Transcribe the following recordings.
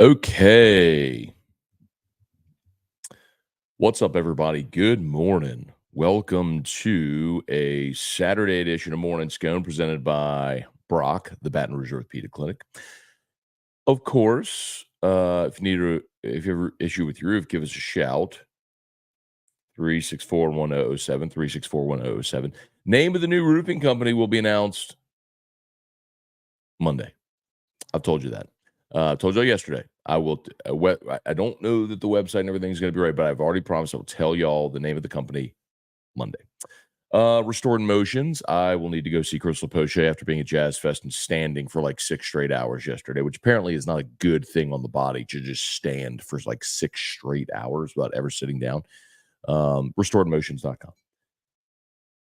Okay. What's up, everybody? Good morning. Welcome to a Saturday edition of Morning Scone presented by Brock, the Baton Rouge Orthopedic Clinic. Of course, if you have an issue with your roof, give us a shout. 364-1007, 364-1007. Name of the new roofing company will be announced Monday. I've told you that. I told y'all yesterday. I don't know that the website and everything is going to be right, but I've already promised I will tell y'all the name of the company Monday. Restored Motions. I will need to go see Crystal Poche after being at Jazz Fest and standing for like 6 straight hours yesterday, which apparently is not a good thing on the body to just stand for like 6 straight hours without ever sitting down. Restoredmotions.com.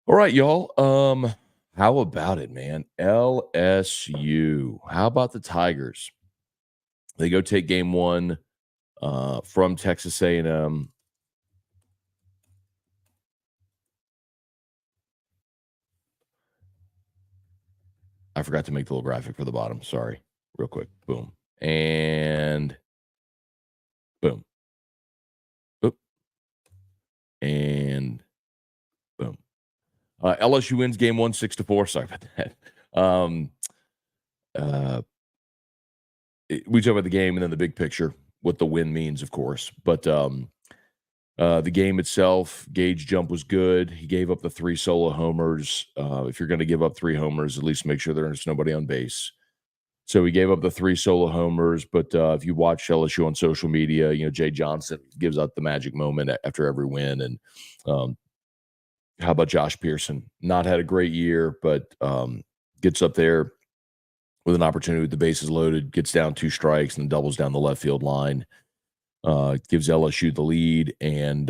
All right, y'all. How about it, man? LSU. How about the Tigers? They go take game 1 from Texas A&M. I forgot to make the little graphic for the bottom. Sorry. Real quick. Boom. And boom. Boop. And boom. LSU wins game 1, 6-4. Sorry about that. We talk about the game and then the big picture, what the win means, of course. But the game itself, Gage jump was good. He gave up the 3 solo homers. If you're going to give up 3 homers, at least make sure there's nobody on base. So he gave up the 3 solo homers. But if you watch LSU on social media, Jay Johnson gives out the magic moment after every win. And how about Josh Pearson? Not had a great year, but gets up there with an opportunity with the bases loaded, gets down 2 strikes and doubles down the left field line. Gives LSU the lead, and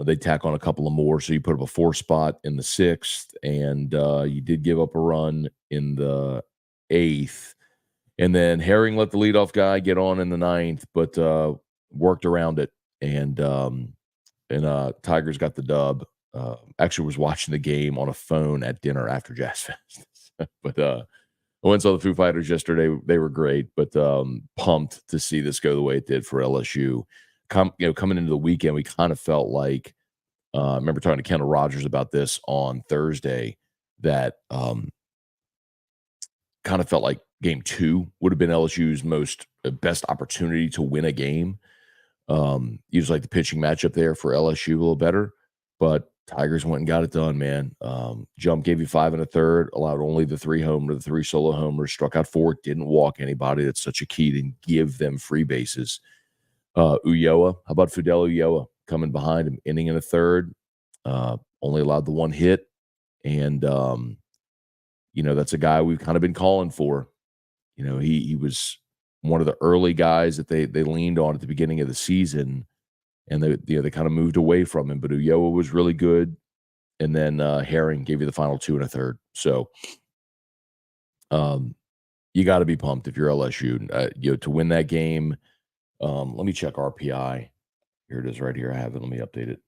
they tack on a couple of more. So you put up a 4 spot in the 6th, and you did give up a run in the 8th. And then Herring let the leadoff guy get on in the 9th, but worked around it. And Tigers got the dub. Actually was watching the game on a phone at dinner after Jazz Fest. But I went and saw the Foo Fighters yesterday. They were great, but pumped to see this go the way it did for LSU. Coming into the weekend, we kind of felt like I remember talking to Kendall Rogers about this on Thursday, that kind of felt like game 2 would have been LSU's best opportunity to win a game. Usually like the pitching matchup there for LSU a little better, but Tigers went and got it done, man. Jump gave you 5 1/3, allowed only the 3 solo homers, struck out 4, didn't walk anybody. That's such a key to give them free bases. Ulloa, how about Fidel Ulloa coming behind him, inning in the 3rd, only allowed the 1 hit. And, that's a guy we've kind of been calling for. He was one of the early guys that they leaned on at the beginning of the season. And they kind of moved away from him, but Ulloa was really good. And then Herring gave you the final 2 1/3. So you got to be pumped if you're LSU. To win that game. Let me check RPI. Here it is right here. I have it. Let me update it.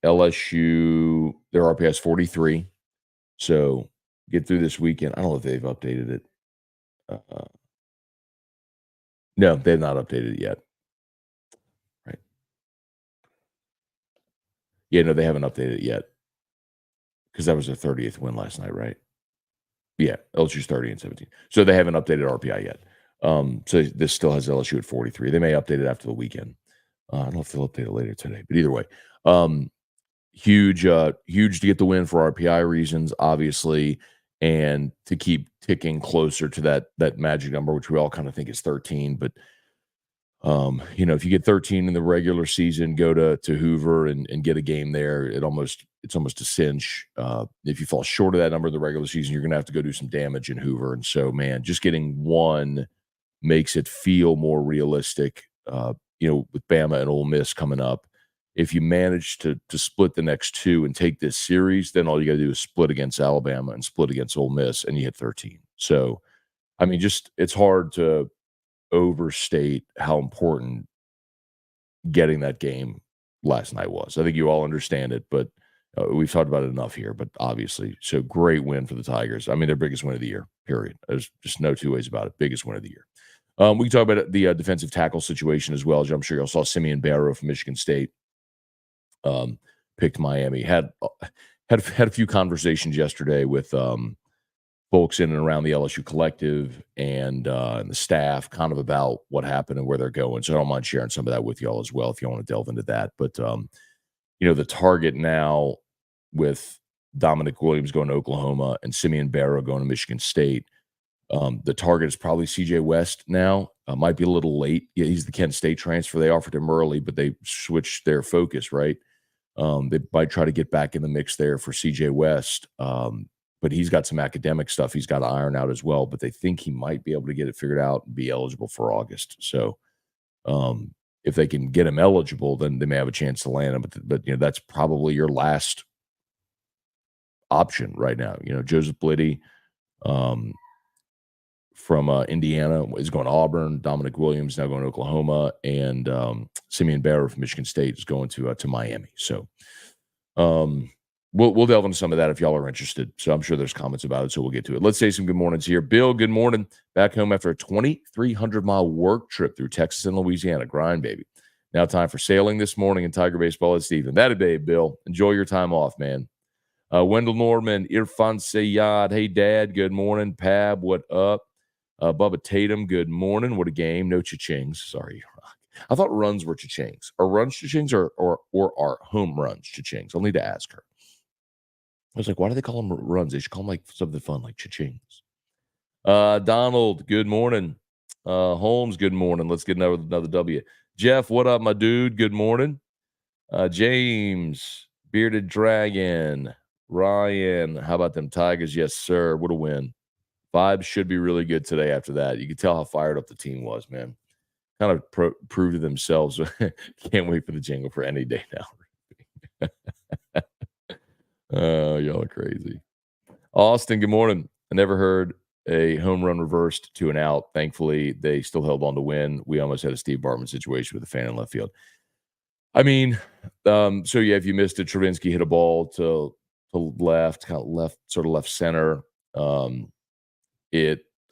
LSU, their RPI is 43. So get through this weekend. I don't know if they've updated it. No, they've not updated it yet. Right. Yeah, no, they haven't updated it yet. Because that was their 30th win last night, right? Yeah, LSU's 30-17. So they haven't updated RPI yet. So this still has LSU at 43. They may update it after the weekend. I don't know if they'll update it later today, but either way, huge to get the win for RPI reasons, obviously, and to keep ticking closer to that magic number, which we all kind of think is 13. But if you get 13 in the regular season, go to Hoover and get a game there. It's almost a cinch. If you fall short of that number in the regular season, you're going to have to go do some damage in Hoover. And so, man, just getting 1 makes it feel more realistic. With Bama and Ole Miss coming up, if you manage to split the next 2 and take this series, then all you got to do is split against Alabama and split against Ole Miss, and you hit 13. So, I mean, it's hard to overstate how important getting that game last night was. I think you all understand it, but we've talked about it enough here. But obviously, so great win for the Tigers. I mean, their biggest win of the year, period. There's just no 2 ways about it. Biggest win of the year. We can talk about the defensive tackle situation as well. As I'm sure y'all saw Simeon Barrow from Michigan State um, picked Miami. Had a few conversations yesterday with folks in and around the LSU collective and the staff, kind of about what happened and where they're going. So I don't mind sharing some of that with y'all as well if you want to delve into that. But the target now with Dominic Williams going to Oklahoma and Simeon Barrow going to Michigan State. The target is probably CJ West now. Might be a little late. Yeah, he's the Kent State transfer. They offered him early, but they switched their focus, right? They might try to get back in the mix there for CJ West. But he's got some academic stuff he's got to iron out as well. But they think he might be able to get it figured out and be eligible for August. So if they can get him eligible, then they may have a chance to land him. But that's probably your last option right now. Joseph Blitty from Indiana is going to Auburn. Dominic Williams now going to Oklahoma, and Simeon Barrow from Michigan State is going to Miami. So we'll delve into some of that if y'all are interested. So I'm sure there's comments about it, so we'll get to it. Let's say some good mornings here. Bill, good morning. Back home after a 2,300-mile work trip through Texas and Louisiana. Grind, baby. Now time for sailing this morning in Tiger Baseball at Stephen. That a day, Bill. Enjoy your time off, man. Wendell Norman, Irfan Sayad. Hey, Dad. Good morning. Pab, what up? Bubba Tatum, good morning. What a game. No cha-chings. Sorry. I thought runs were cha-chings. Are runs cha-chings or are home runs cha-chings? I'll need to ask her. I was like, why do they call them runs? They should call them like something fun, like cha-chings. Donald, good morning. Holmes, good morning. Let's get another W. Jeff, what up, my dude? Good morning. James, Bearded Dragon, Ryan, how about them Tigers? Yes, sir. What a win. Vibes should be really good today after that. You can tell how fired up the team was, man. Kind of proved to themselves. Can't wait for the jingle for any day now. Oh, y'all are crazy. Austin, good morning. I never heard a home run reversed to an out. Thankfully, they still held on to win. We almost had a Steve Bartman situation with a fan in left field. I mean, so yeah, if you missed it, Travinsky hit a ball to left, kind of left, sort of left center.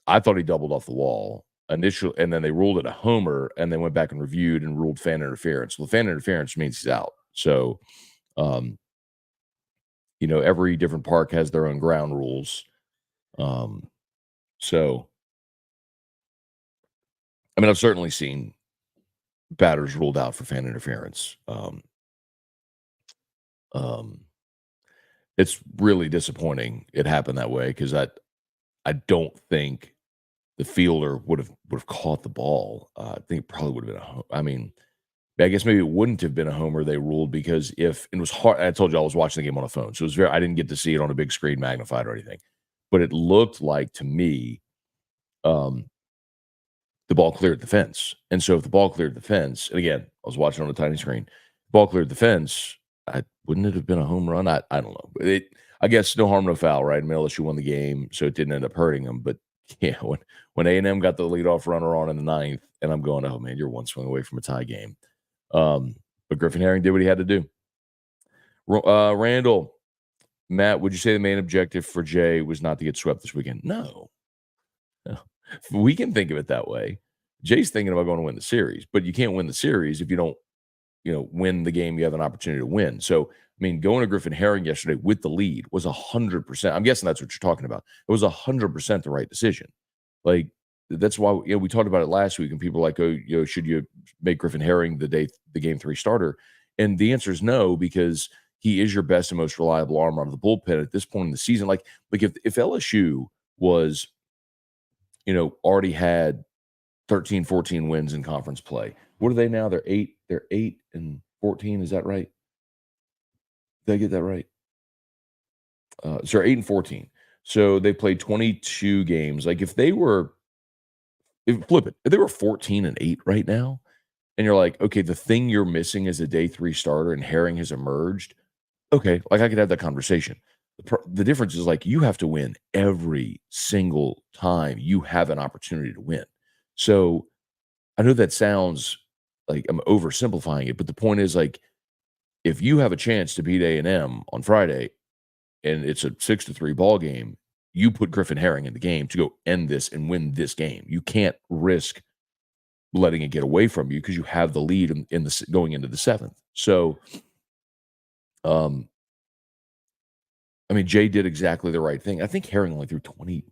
I thought he doubled off the wall initially, and then they ruled it a homer, and they went back and reviewed and ruled fan interference. Well, fan interference means he's out. So, every different park has their own ground rules. So, I mean, I've certainly seen batters ruled out for fan interference. It's really disappointing it happened that way because I don't think the fielder would have caught the ball. I think it probably would have been I mean, I guess maybe it wouldn't have been a homer they ruled because if it was hard. I told you I was watching the game on a phone, so it was I didn't get to see it on a big screen magnified or anything, but it looked like to me, the ball cleared the fence. And so if the ball cleared the fence, and again, I was watching on a tiny screen, ball cleared the fence, wouldn't it have been a home run? I don't know. I guess no harm, no foul, right? LSU won the game, so it didn't end up hurting them. But yeah, when A&M got the leadoff runner on in the ninth, and I'm going, oh man, you're one swing away from a tie game. But Griffin Herring did what he had to do. Randall, Matt, would you say the main objective for Jay was not to get swept this weekend? No. We can think of it that way. Jay's thinking about going to win the series, but you can't win the series if you don't, win the game you have an opportunity to win. So, I mean, going to Griffin Herring yesterday with the lead was 100%. I'm guessing that's what you're talking about. It was 100% the right decision. Like, that's why we talked about it last week, and people were like, oh, should you make Griffin Herring the game 3 starter? And the answer is no, because he is your best and most reliable arm out of the bullpen at this point in the season. Like if LSU was, already had 13, 14 wins in conference play. What are they now? They're 8 and 14. Is that right? Did I get that right? Sorry, 8 and 14. So they played 22 games. Like if they were 14 and 8 right now, and you're like, okay, the thing you're missing is a day 3 starter and Herring has emerged. Okay, like I could have that conversation. The difference is like you have to win every single time you have an opportunity to win. So I know that sounds like I'm oversimplifying it, but the point is like if you have a chance to beat A&M on Friday and it's a 6-3 ball game, you put Griffin Herring in the game to go end this and win this game. You can't risk letting it get away from you because you have the lead in going into the seventh. So, um, I mean, Jay did exactly the right thing. I think Herring only threw 20.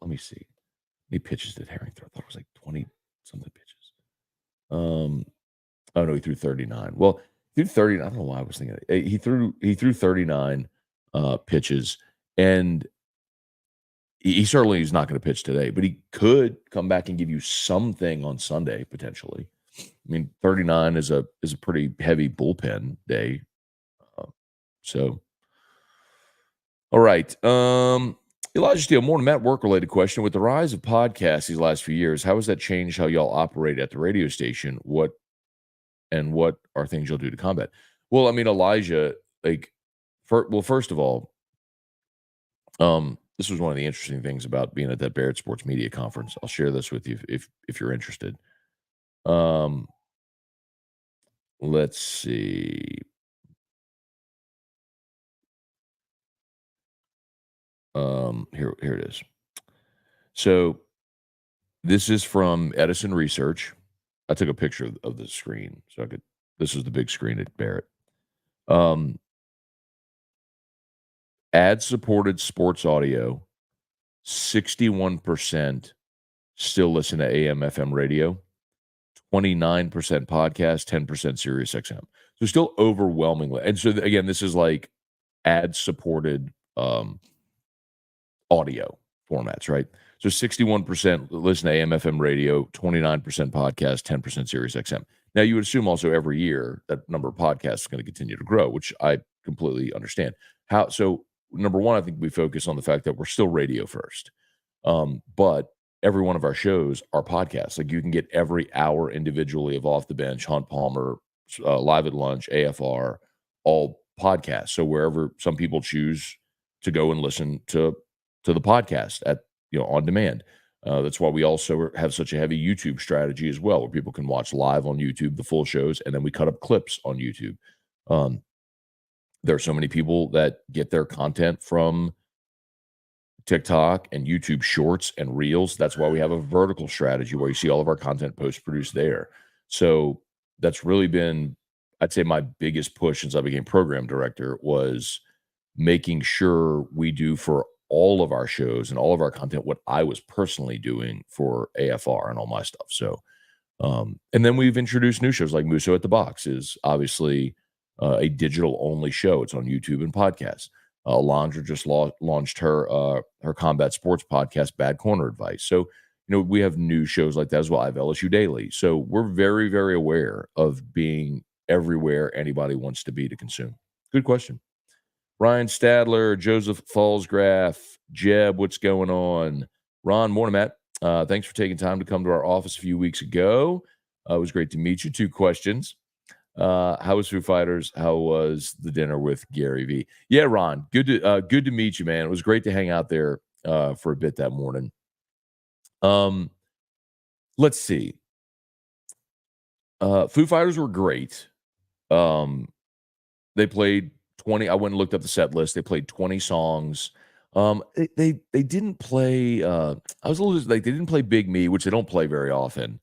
Let me see. How many pitches did Herring throw? I thought it was like 20 something pitches. Um, oh no, he threw 39. Well, he threw 30. I don't know why I was thinking he threw 39 pitches, and he certainly is not going to pitch today, but he could come back and give you something on Sunday potentially. I mean, 39 is a pretty heavy bullpen day. Uh, so, all right. Elijah Steele, more Matt work related question. With the rise of podcasts these last few years, how has that changed how y'all operate at the radio station? What are things you'll do to combat? Well, I mean, Elijah, like, first of all, this was one of the interesting things about being at that Barrett Sports Media Conference. I'll share this with you if you're interested. Um, let's see. Here it is. So this is from Edison Research. I took a picture of the screen so I could. This is the big screen at Barrett. Um, Ad-supported sports audio, 61% still listen to AM, FM radio, 29% podcast, 10% Sirius XM. So still overwhelmingly. And so again, this is like ad-supported audio formats, right? So 61% listen to AM, FM radio, 29% podcast, 10% Sirius XM. Now, you would assume also every year that number of podcasts is going to continue to grow, which I completely understand. So number one, I think we focus on the fact that we're still radio first. But every one of our shows are podcasts. Like you can get every hour individually of Off the Bench, Hunt Palmer, Live at Lunch, AFR, all podcasts. So wherever some people choose to go and listen to the podcast at on demand. That's why we also have such a heavy YouTube strategy as well, where people can watch live on YouTube the full shows, and then we cut up clips on YouTube. There are so many people that get their content from TikTok and YouTube Shorts and Reels. That's why we have a vertical strategy where you see all of our content post-produced there. So that's really been, I'd say, my biggest push since I became program director was making sure we do for all of our shows and all of our content what I was personally doing for AFR and all my stuff. So, and then we've introduced new shows like Musso at the Box is obviously a digital only show. It's on YouTube and podcasts. Alondra just launched her combat sports podcast, Bad Corner Advice. So, we have new shows like that as well. I have LSU Daily. So we're very, very aware of being everywhere anybody wants to be to consume. Good question. Ryan Stadler, Joseph Fallsgraf, Jeb, what's going on? Ron, morning, Matt. Thanks for taking time to come to our office a few weeks ago. It was great to meet you. 2 questions. How was Foo Fighters? How was the dinner with Gary V? Yeah, Ron, good to meet you, man. It was great to hang out there for a bit that morning. Let's see. Foo Fighters were great. They played 20. I went and looked up the set list. They played 20 songs. They didn't play. I was a little like they didn't play Big Me, which they don't play very often.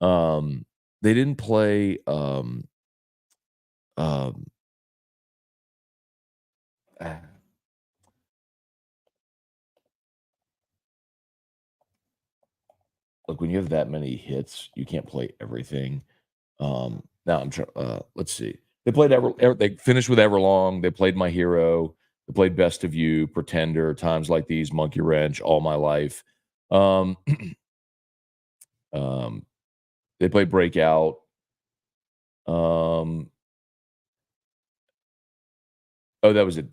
They didn't play. Um, ah, Look, when you have that many hits, you can't play everything. Now I'm trying. Let's see. They played They finished with Everlong. They played My Hero. They played Best of You, Pretender, Times Like These, Monkey Wrench, All My Life. Um, um, they played Breakout. Um, oh, that was it.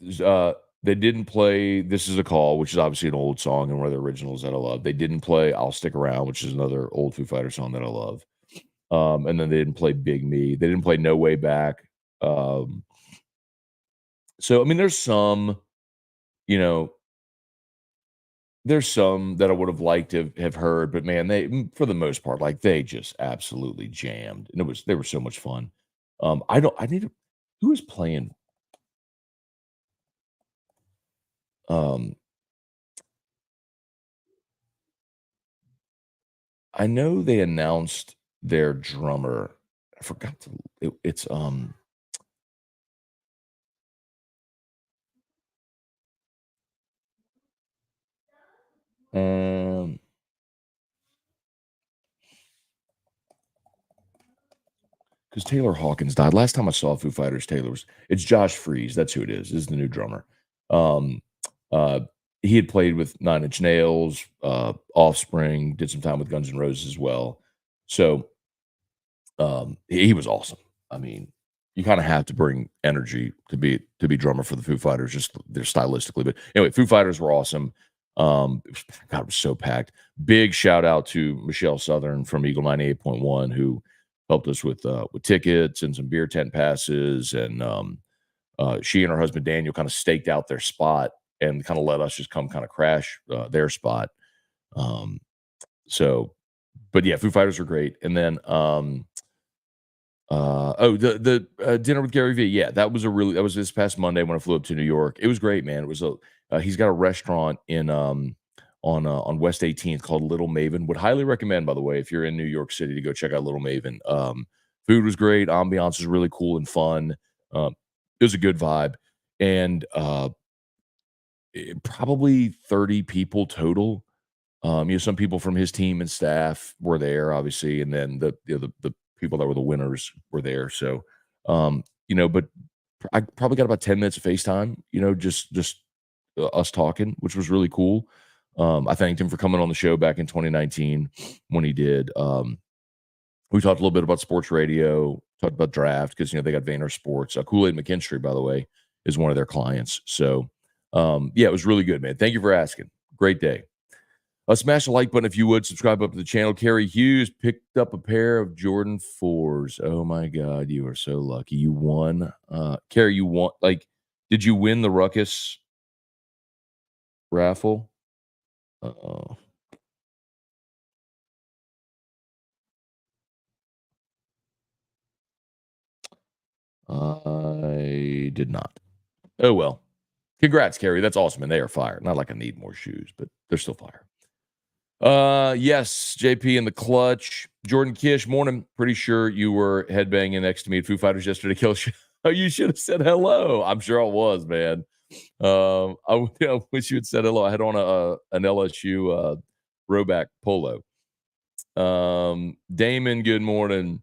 They didn't play This Is a Call, which is obviously an old song and one of the originals that I love. They didn't play I'll Stick Around, which is another old Foo Fighter song that I love. And then they didn't play Big Me. They didn't play No Way Back. So I mean, you know, there's some that I would have liked to have heard, but man, for the most part, like they just absolutely jammed, and they were so much fun. I don't, I need to, who is playing? Um, I know they announced their drummer. I forgot to it's, um 'cause Taylor Hawkins died. Last time I saw Foo Fighters, it's Josh Freese, that's who it is the new drummer. Um, uh, he had played with Nine Inch Nails, Offspring, did some time with Guns N' Roses as well. So, he was awesome. I mean, you kinda have to bring energy to be drummer for the Foo Fighters, just they're stylistically, but anyway, Foo Fighters were awesome. It was God, it was so packed. Big shout out to Michelle Southern from Eagle 98.1 who helped us with tickets and some beer tent passes, and, she and her husband Daniel kinda staked out their spot and kinda let us just come kinda crash, their spot. Um, so but yeah, Foo Fighters are great, and then, the dinner with Gary Vee, yeah, that was this past Monday when I flew up to New York. It was great, man. It was a he's got a restaurant on West 18th called Little Maven. Would highly recommend, by the way, if you're in New York City to go check out Little Maven. Food was great, ambiance was really cool and fun. It was a good vibe, and, probably 30 people total. Some people from his team and staff were there, obviously, and then the people that were the winners were there. So, but I probably got about 10 minutes of FaceTime, just us talking, which was really cool. I thanked him for coming on the show back in 2019 when he did. We talked a little bit about sports radio, talked about draft because they got Vayner Sports. Kool-Aid McKinstry, by the way, is one of their clients. So, yeah, it was really good, man. Thank you for asking. Great day. Smash the like button if you would. Subscribe up to the channel. Carrie Hughes picked up a pair of Jordan 4s. Oh my God, you are so lucky. You won. Carrie, you won. Like, did you win the Ruckus raffle? Uh-oh. I did not. Oh well. Congrats, Carrie. That's awesome. And they are fire. Not like I need more shoes, but they're still fire. Yes, JP in the clutch. Jordan Kish, morning. Pretty sure you were headbanging next to me at Foo Fighters yesterday. Kill. Oh, you should have said hello. I'm sure I was, man. I wish you had said hello. I had on an LSU throwback polo. Damon, good morning.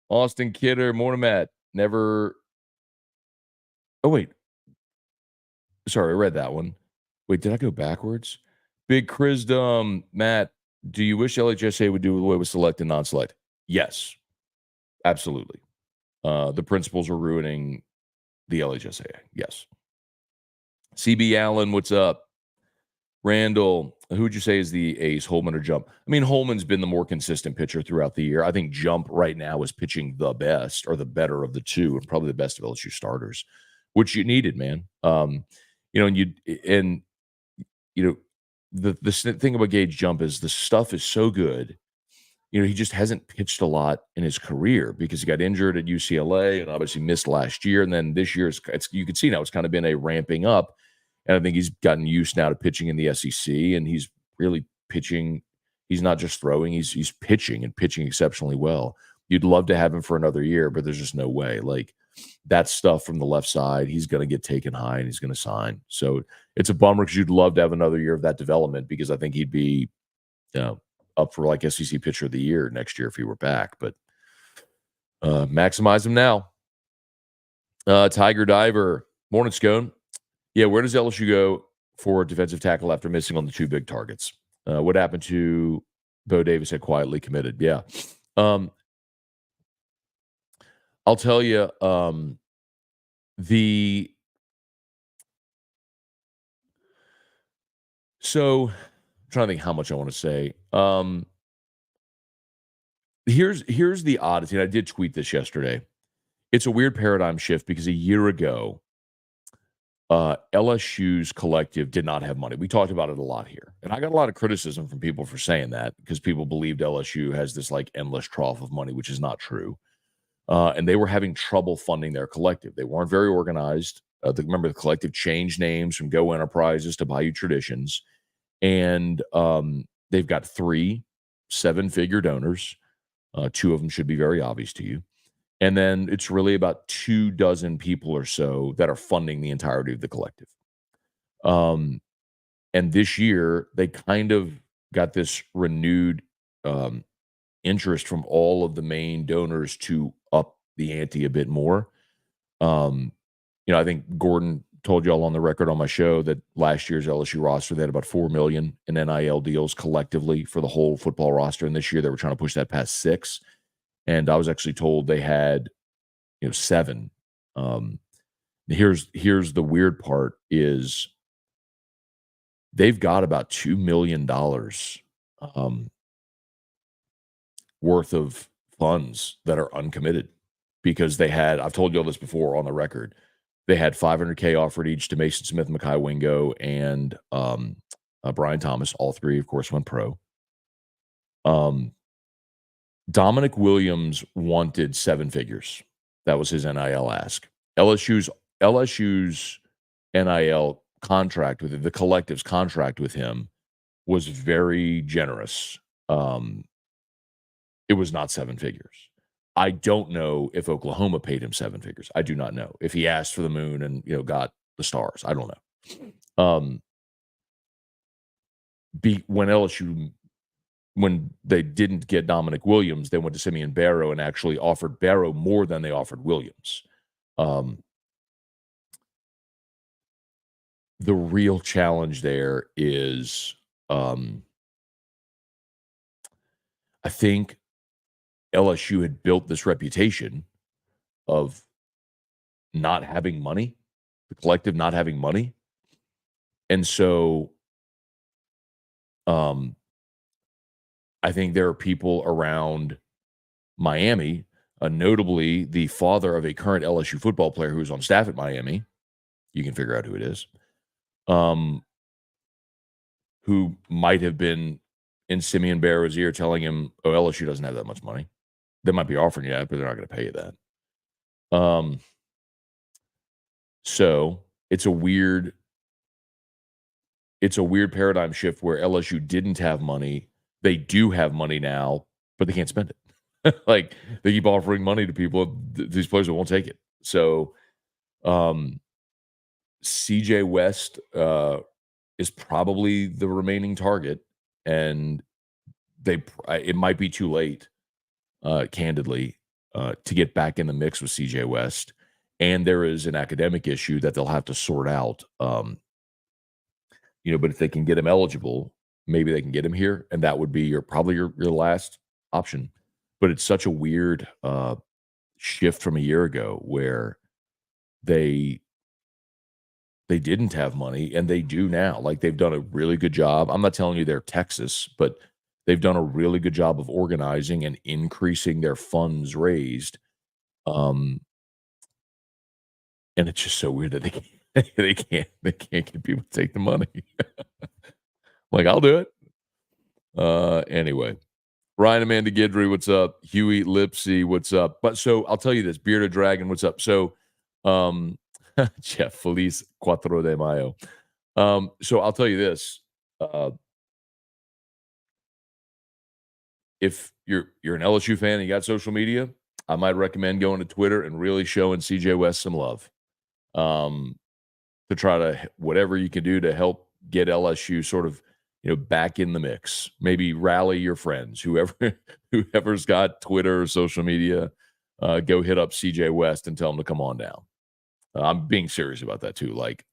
Austin Kidder, morning, Matt. Never. Oh wait, sorry, I read that one. Wait, did I go backwards? Big Chrisdom, Matt. Do you wish LHSA would do away with select and non-select? Yes, absolutely. The principals are ruining the LHSA. Yes. CB Allen, what's up? Randall, who would you say is the ace, Holman or Jump? I mean, Holman's been the more consistent pitcher throughout the year. I think Jump right now is pitching the best or the better of the two, and probably the best of LSU starters, which you needed, man. And you know the thing about Gage Jump is the stuff is so good. He just hasn't pitched a lot in his career because he got injured at UCLA and obviously missed last year. And then this year, it's you can see now it's kind of been a ramping up. And I think he's gotten used now to pitching in the SEC, and he's really pitching. He's not just throwing; he's pitching and pitching exceptionally well. You'd love to have him for another year, but there's just no way. Like that stuff from the left side, he's going to get taken high and he's going to sign. So it's a bummer because you'd love to have another year of that development because I think he'd be, up for like SEC Pitcher of the Year next year if he were back. But maximize him now. Tiger Diver, morning, Scone. Yeah, where does LSU go for defensive tackle after missing on the two big targets? What happened to Bo Davis had quietly committed? Yeah. I'll tell you, so I'm trying to think how much I want to say. Here's the oddity, and I did tweet this yesterday. It's a weird paradigm shift because a year ago, LSU's collective did not have money. We talked about it a lot here. And I got a lot of criticism from people for saying that because people believed LSU has this like endless trough of money, which is not true. And they were having trouble funding their collective. They weren't very organized. Remember, the collective changed names from Go Enterprises to Bayou Traditions. And they've got three seven-figure donors. Two of them should be very obvious to you. And then it's really about 24 people or so that are funding the entirety of the collective. And this year, they kind of got this renewed um, interest from all of the main donors to up the ante a bit more. Um, I think Gordon told y'all on the record on my show that last year's LSU roster, they had about 4 million in NIL deals collectively for the whole football roster. And this year they were trying to push that past 6. And I was actually told they had, 7. Here's the weird part is they've got about $2 million worth of funds that are uncommitted because I've told you all this before on the record, they had $500K offered each to Mason Smith, Mekhi Wingo, and Brian Thomas. All three, of course, went pro. Dominic Williams wanted 7 figures. That was his NIL ask. LSU's NIL contract with the collective's contract with him was very generous. It was not 7 figures. I don't know if Oklahoma paid him 7 figures. I do not know if he asked for the moon and got the stars. I don't know. When they didn't get Dominic Williams, they went to Simeon Barrow and actually offered Barrow more than they offered Williams. The real challenge there is, I think LSU had built this reputation of not having money, the collective not having money. And so I think there are people around Miami, notably the father of a current LSU football player who's on staff at Miami. You can figure out who it is. Who might have been in Simeon Barrow's ear telling him, oh, LSU doesn't have that much money. They might be offering you that, but they're not going to pay you that. So it's a weird paradigm shift where LSU didn't have money. They do have money now, but they can't spend it. Like they keep offering money to people, these players won't take it. So CJ West is probably the remaining target, and it might be too late, candidly, to get back in the mix with CJ West. And there is an academic issue that they'll have to sort out. But if they can get him eligible, maybe they can get him here, and that would be probably your last option. But it's such a weird shift from a year ago where they didn't have money and they do now. Like they've done a really good job. I'm not telling you they're Texas, but they've done a really good job of organizing and increasing their funds raised. And it's just so weird that they can't get people to take the money. Like, I'll do it. Anyway, Ryan Amanda Gidry, what's up? Huey Lipsy, what's up? But so I'll tell you this, Bearded Dragon, what's up? So Jeff Feliz Cuatro de Mayo. So I'll tell you this. If you're an LSU fan and you got social media, I might recommend going to Twitter and really showing CJ West some love. To try to whatever you can do to help get LSU sort of back in the mix. Maybe rally your friends, whoever's got Twitter or social media, go hit up CJ West and tell him to come on down. I'm being serious about that too. Like,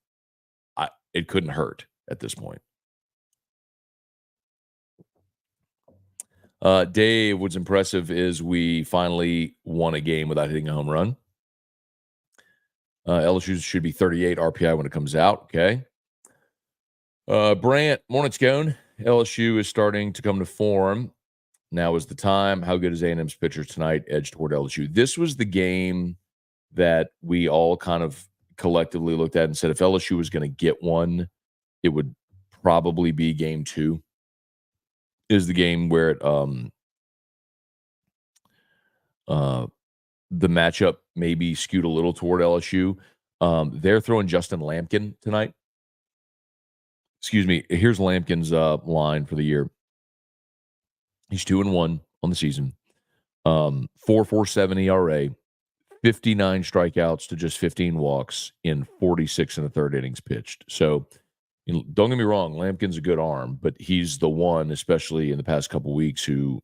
it couldn't hurt at this point. Dave, what's impressive is we finally won a game without hitting a home run. LSU should be 38 RPI when it comes out. Okay. Brant, morning, Scone. LSU is starting to come to form. Now is the time. How good is A&M's pitchers tonight? Edge toward LSU. This was the game that we all kind of collectively looked at and said if LSU was going to get one, it would probably be game 2. Is the game where it, the matchup maybe skewed a little toward LSU. They're throwing Justin Lampkin tonight. Excuse me. Here's Lampkin's line for the year. He's 2-1 on the season. 4.47 ERA, 59 strikeouts to just 15 walks in 46 and a third innings pitched. So, don't get me wrong, Lampkin's a good arm, but he's the one, especially in the past couple weeks, who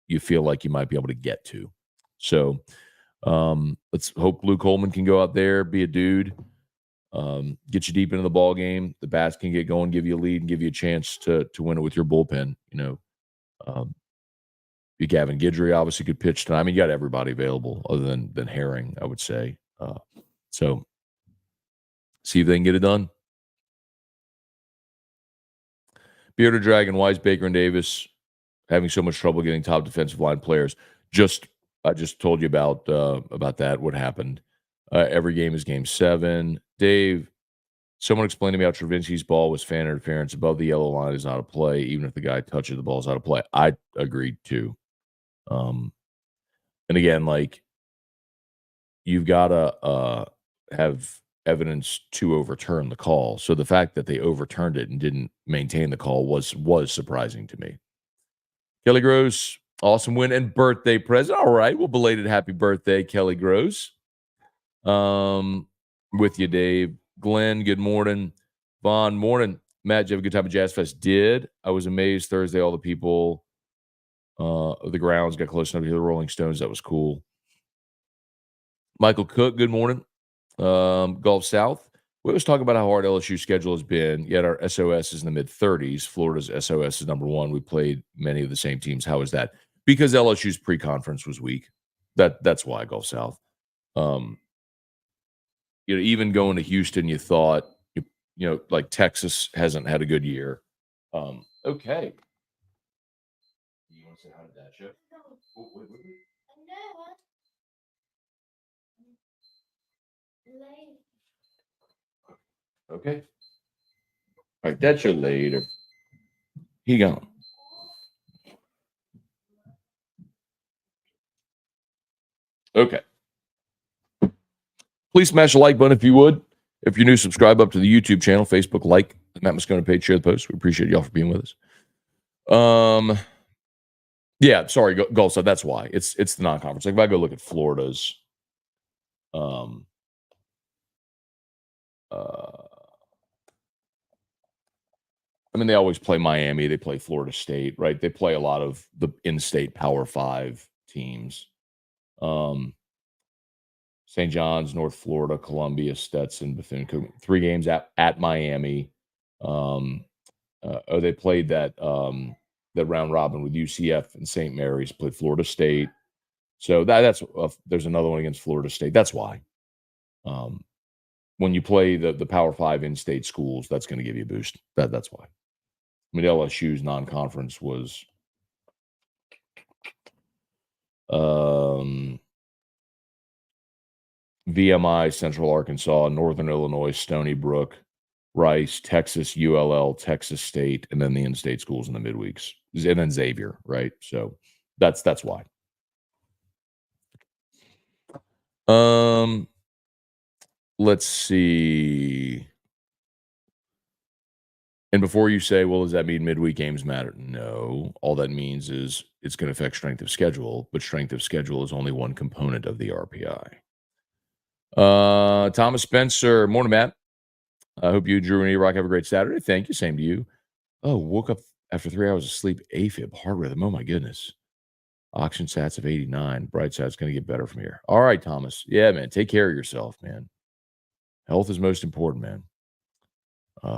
you feel like you might be able to get to. So, let's hope Luke Holman can go out there, be a dude, get you deep into the ball game. The bats can get going, give you a lead, and give you a chance to win it with your bullpen. Um, Gavin Guidry obviously could pitch tonight. I mean, you got everybody available other than Herring, I would say. So see if they can get it done. Bearded Dragon, Wise, Baker, and Davis having so much trouble getting top defensive line players. I just told you about that. What happened? Every game is game 7. Dave, someone explained to me how Travinski's ball was fan interference. Above the yellow line is not a play. Even if the guy touches the ball, is out of play. I agreed too. And again, like, you've got to have evidence to overturn the call. So the fact that they overturned it and didn't maintain the call was surprising to me. Kelly Gross, awesome win and birthday present. All right, well, belated happy birthday, Kelly Gross. With you, Dave. Glenn, good morning. Vaughn, morning. Matt, did you have a good time at Jazz Fest? Did. I was amazed Thursday. All the people of the grounds got close enough to hear the Rolling Stones. That was cool. Michael Cook, good morning. Gulf South. We always talk about how hard LSU's schedule has been, yet our SOS is in the mid-30s. Florida's SOS is number 1. We played many of the same teams. How is that? Because LSU's pre-conference was weak. That's why, Gulf South. Even going to Houston, you thought, like Texas hasn't had a good year. Okay. You want to say hi to Dad, Chip? Oh, wait. Okay. All right, that's you later. He gone. Okay. Please smash the like button if you would. If you're new, subscribe up to the YouTube channel, Facebook, like the Matt Moscona page, share the post. We appreciate y'all for being with us. Yeah, sorry, Gulf Side. That's why it's the non-conference. Like, if I go look at Florida's, I mean, they always play Miami. They play Florida State, right? They play a lot of the in-state Power 5 teams. St. John's, North Florida, Columbia, Stetson, Bethune, 3 games at Miami. They played that round robin with UCF and St. Mary's. Played Florida State. So that's there's another one against Florida State. That's why. When you play the Power 5 in-state schools, that's going to give you a boost. That's why. I mean, LSU's non-conference was VMI, Central Arkansas, Northern Illinois, Stony Brook, Rice, Texas, ULL, Texas State, and then the in-state schools in the midweeks, and then Xavier, right? So that's why. Let's see. And before you say, well, does that mean midweek games matter? No. All that means is it's going to affect strength of schedule, but strength of schedule is only one component of the RPI. Thomas Spencer, morning, Matt. I hope you, Drew, and E-Rock have a great Saturday. Thank you. Same to you. Oh, woke up after 3 hours of sleep. AFib, heart rhythm. Oh, my goodness. Auction stats of 89. Bright side's going to get better from here. All right, Thomas. Yeah, man. Take care of yourself, man. Health is most important, man.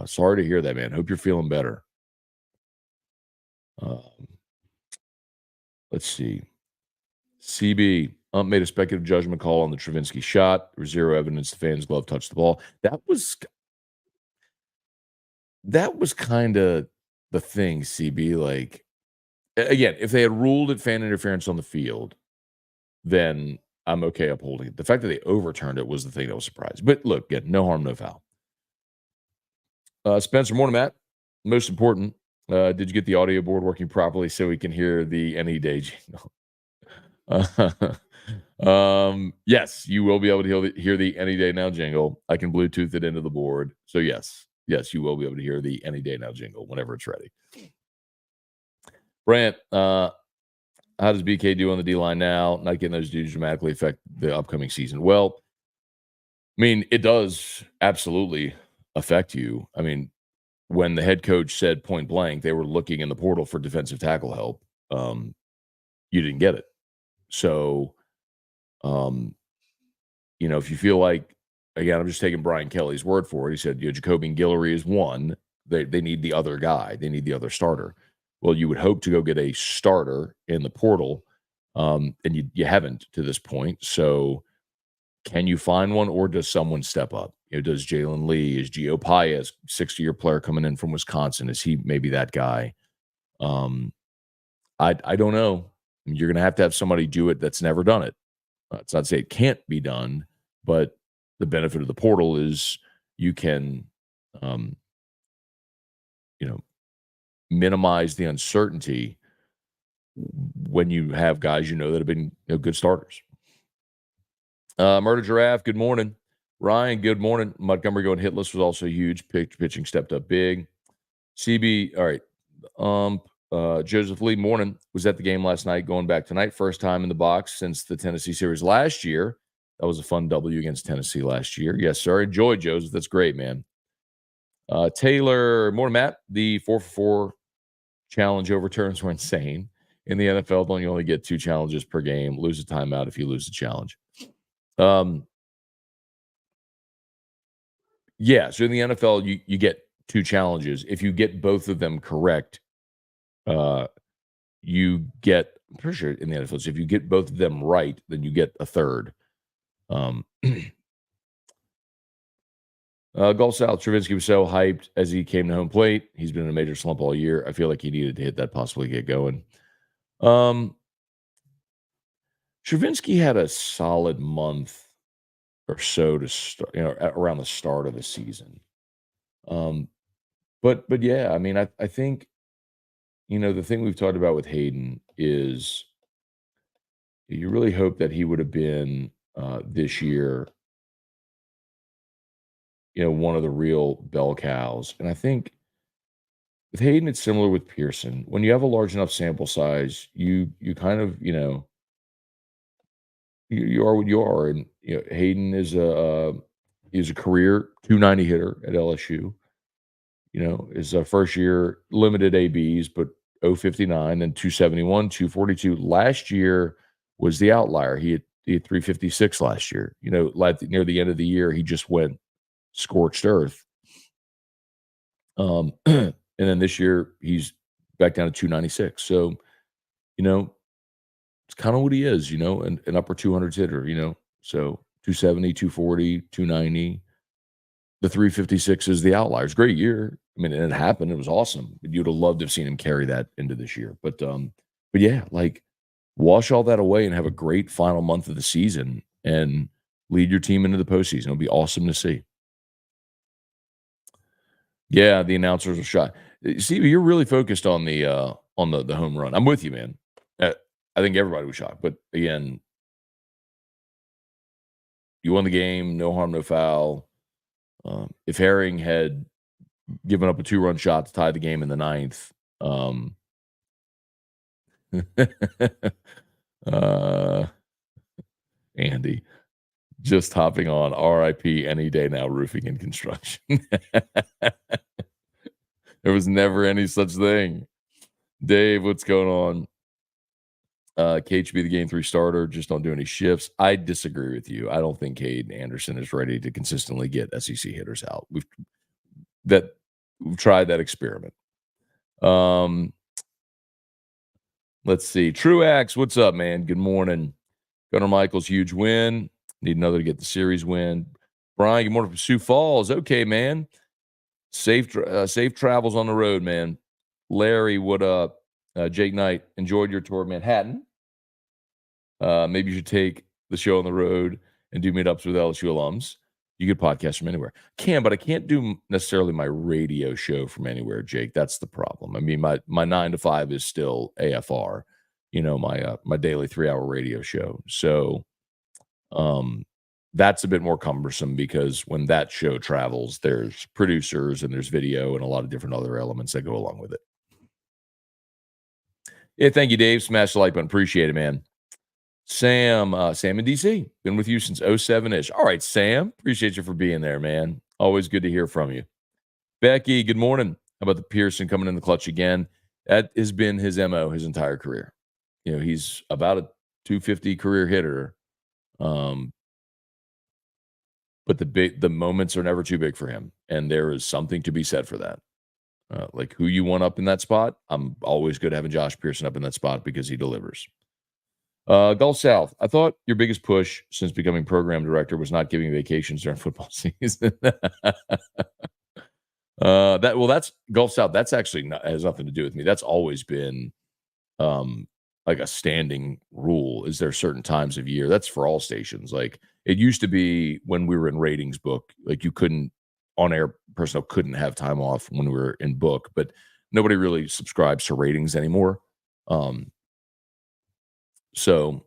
Sorry to hear that, man. Hope you're feeling better. Let's see. CB made a speculative judgment call on the Travinski shot. There was 0 evidence the fan's glove touched the ball. That was kind of the thing, CB. Like, again, if they had ruled it fan interference on the field, then I'm okay upholding it. The fact that they overturned it was the thing that was surprising. But look, again, no harm, no foul. Spencer, morning, Matt. Most important, did you get the audio board working properly so we can hear the Any Day jingle? Yes, you will be able to hear the Any Day Now jingle. I can Bluetooth it into the board. So yes, you will be able to hear the Any Day Now jingle whenever it's ready. Brant, how does BK do on the D line now? Not getting those dudes dramatically affect the upcoming season. Well, I mean, it does absolutely affect you. I mean, when the head coach said point blank they were looking in the portal for defensive tackle help, you didn't get it. So, um, if you feel like, again, I'm just taking Brian Kelly's word for it. He said, Jacoby and Guillory is one. They need the other guy. They need the other starter. Well, you would hope to go get a starter in the portal, and you haven't to this point. So, can you find one, or does someone step up? Does Jalen Lee, is Gio Paez, 60-year player coming in from Wisconsin, is he maybe that guy? I don't know. You're going to have somebody do it that's never done it. It's not to say it can't be done, but the benefit of the portal is you can, um, minimize the uncertainty when you have guys that have been good starters. Murder Giraffe, good morning. Ryan, good morning. Montgomery going hitless was also huge. Pitching stepped up big. CB, all right. Joseph Lee, morning. Was at the game last night, going back tonight. First time in the box since the Tennessee series last year. That was a fun W against Tennessee last year. Yes, sir. Enjoy, Joseph. That's great, man. Taylor, morning, Matt. The 4-for-4 challenge overturns were insane. In the NFL, don't you only get 2 challenges per game? Lose a timeout if you lose the challenge. Yeah, so in the NFL, you get 2 challenges. If you get both of them correct, you get, I'm pretty sure in the NFL, so if you get both of them right, then you get a third. Gulf South, Travinsky was so hyped as he came to home plate. He's been in a major slump all year. I feel like he needed to hit that, possibly get going. Travinsky had a solid month or so to start, around the start of the season. But yeah, I mean, I think, the thing we've talked about with Hayden is you really hope that he would have been this year, one of the real bell cows. And I think with Hayden, it's similar with Pearson. When you have a large enough sample size, you kind of, you are what you are. And Hayden is a career 290 hitter at LSU. His first year limited ABs, but 059 and 271, 242. Last year was the outlier. He had 356 last year. Near the end of the year, he just went scorched earth. And then this year he's back down to 296. So, it's kind of what he is, an upper 200s hitter, so 270, 240, 290. The 356 is the outliers. Great year. I mean, and it happened. It was awesome. You'd have loved to have seen him carry that into this year. But yeah, wash all that away and have a great final month of the season and lead your team into the postseason. It'll be awesome to see. Yeah, the announcers are shot. See, you're really focused on the home run. I'm with you, man. I think everybody was shocked. But again, you won the game, no harm, no foul. If Herring had given up a 2-run shot to tie the game in the 9th, Andy, just hopping on RIP any day now, roofing and construction. There was never any such thing. Dave, what's going on? Cade should be the game 3 starter. Just don't do any shifts. I disagree with you. I don't think Cade Anderson is ready to consistently get SEC hitters out. We've tried that experiment. Let's see. Truax, what's up, man? Good morning. Gunnar Michaels, huge win. Need another to get the series win. Brian, good morning from Sioux Falls. Okay, man. Safe travels on the road, man. Larry, what up? Jake Knight, enjoyed your tour of Manhattan. Maybe you should take the show on the road and do meetups with LSU alums. You could podcast from anywhere. But I can't do necessarily my radio show from anywhere, Jake. That's the problem. I mean, my 9 to 5 is still AFR, my daily 3-hour radio show. So that's a bit more cumbersome because when that show travels, there's producers and there's video and a lot of different other elements that go along with it. Yeah, thank you, Dave. Smash the like button. Appreciate it, man. Sam in DC. Been with you since '07-ish. All right, Sam. Appreciate you for being there, man. Always good to hear from you. Becky, good morning. How about the Pearson coming in the clutch again? That has been his MO his entire career. He's about a 250 career hitter. Um, but the moments are never too big for him. And there is something to be said for that. Like who you want up in that spot. I'm always good having Josh Pearson up in that spot because he delivers. Gulf South. I thought your biggest push since becoming program director was not giving vacations during football season. That's Gulf South. That's actually has nothing to do with me. That's always been um like a standing rule. Is there certain times of year? That's for all stations. Like it used to be when we were in ratings book, like you couldn't on air personnel couldn't have time off when we were in book, but nobody really subscribes to ratings anymore. Um, so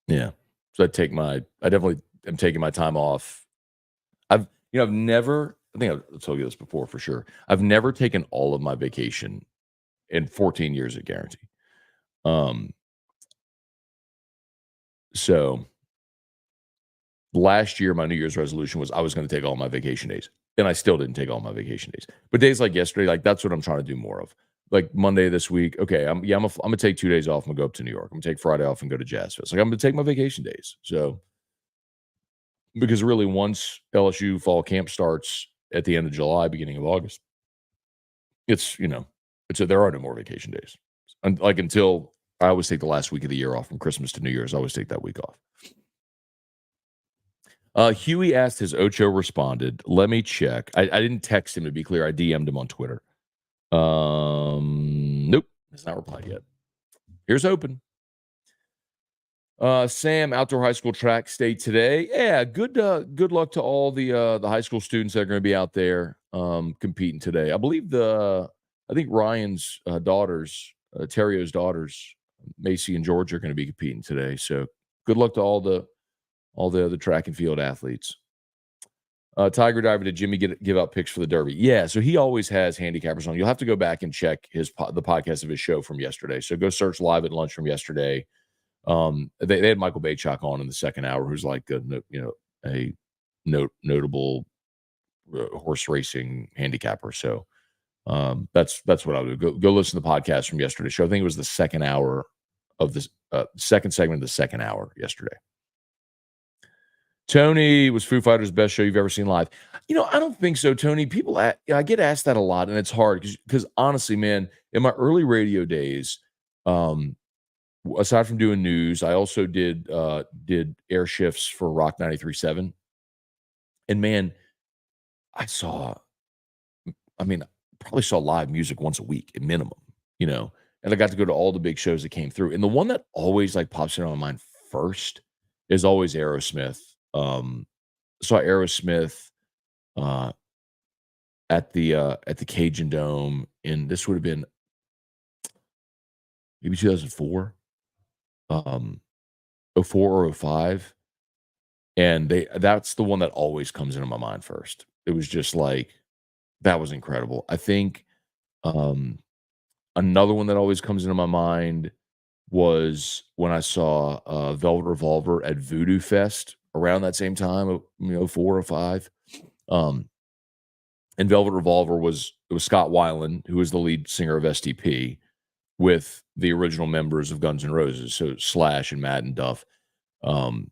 yeah. So I definitely am taking my time off. I've never, I think I've told you this before for sure. I've never taken all of my vacation in 14 years at guarantee. Um, so last year, my New Year's resolution was I was going to take all my vacation days, and I still didn't take all my vacation days. But days like yesterday, like that's what I'm trying to do more of. Like Monday this week, okay, I'm gonna take 2 days off. I'm gonna go up to New York. I'm gonna take Friday off and go to Jazz Fest. Like I'm gonna take my vacation days. So because really, once LSU fall camp starts at the end of July, beginning of August, it's there are no more vacation days. And like until I always take the last week of the year off from Christmas to New Year's. I always take that week off. Huey asked, has Ocho responded? Let me check. I didn't text him to be clear. I DM'd him on Twitter. Nope, has not replied yet. Here's hoping. Sam, outdoor high school track state today. Yeah, good luck to all the high school students that are going to be out there competing today. I think Ryan's daughters, Terrio's daughters, Macy and George are going to be competing today. So good luck to all the other track and field athletes. Tiger Diver, did Jimmy give out picks for the Derby? Yeah, so he always has handicappers on. You'll have to go back and check the podcast of his show from yesterday. So go search live at lunch from yesterday. They had Michael Baychuk on in the second hour, who's like a notable horse racing handicapper. So that's what I would do. Go listen to the podcast from yesterday's show. I think it was the second hour of this second segment of the second hour yesterday. Tony, was Foo Fighters best show you've ever seen live? I don't think so, Tony. I get asked that a lot, and it's hard because honestly, man, in my early radio days, aside from doing news, I also did air shifts for Rock 93.7. And man, I saw, I mean, probably saw live music once a week at minimum, you know. And I got to go to all the big shows that came through. And the one that always like pops in on my mind first is always Aerosmith. Saw Aerosmith uh at the Cajun Dome, and this would have been maybe 2004, um, '04 or '05. And that's the one that always comes into my mind first. It was just like that was incredible. I think um another one that always comes into my mind was when I saw Velvet Revolver at Voodoo Fest around that same time, 4 or 5. Um and Velvet Revolver it was Scott Weiland, who was the lead singer of STP, with the original members of Guns N' Roses, so Slash and Matt and Duff. Um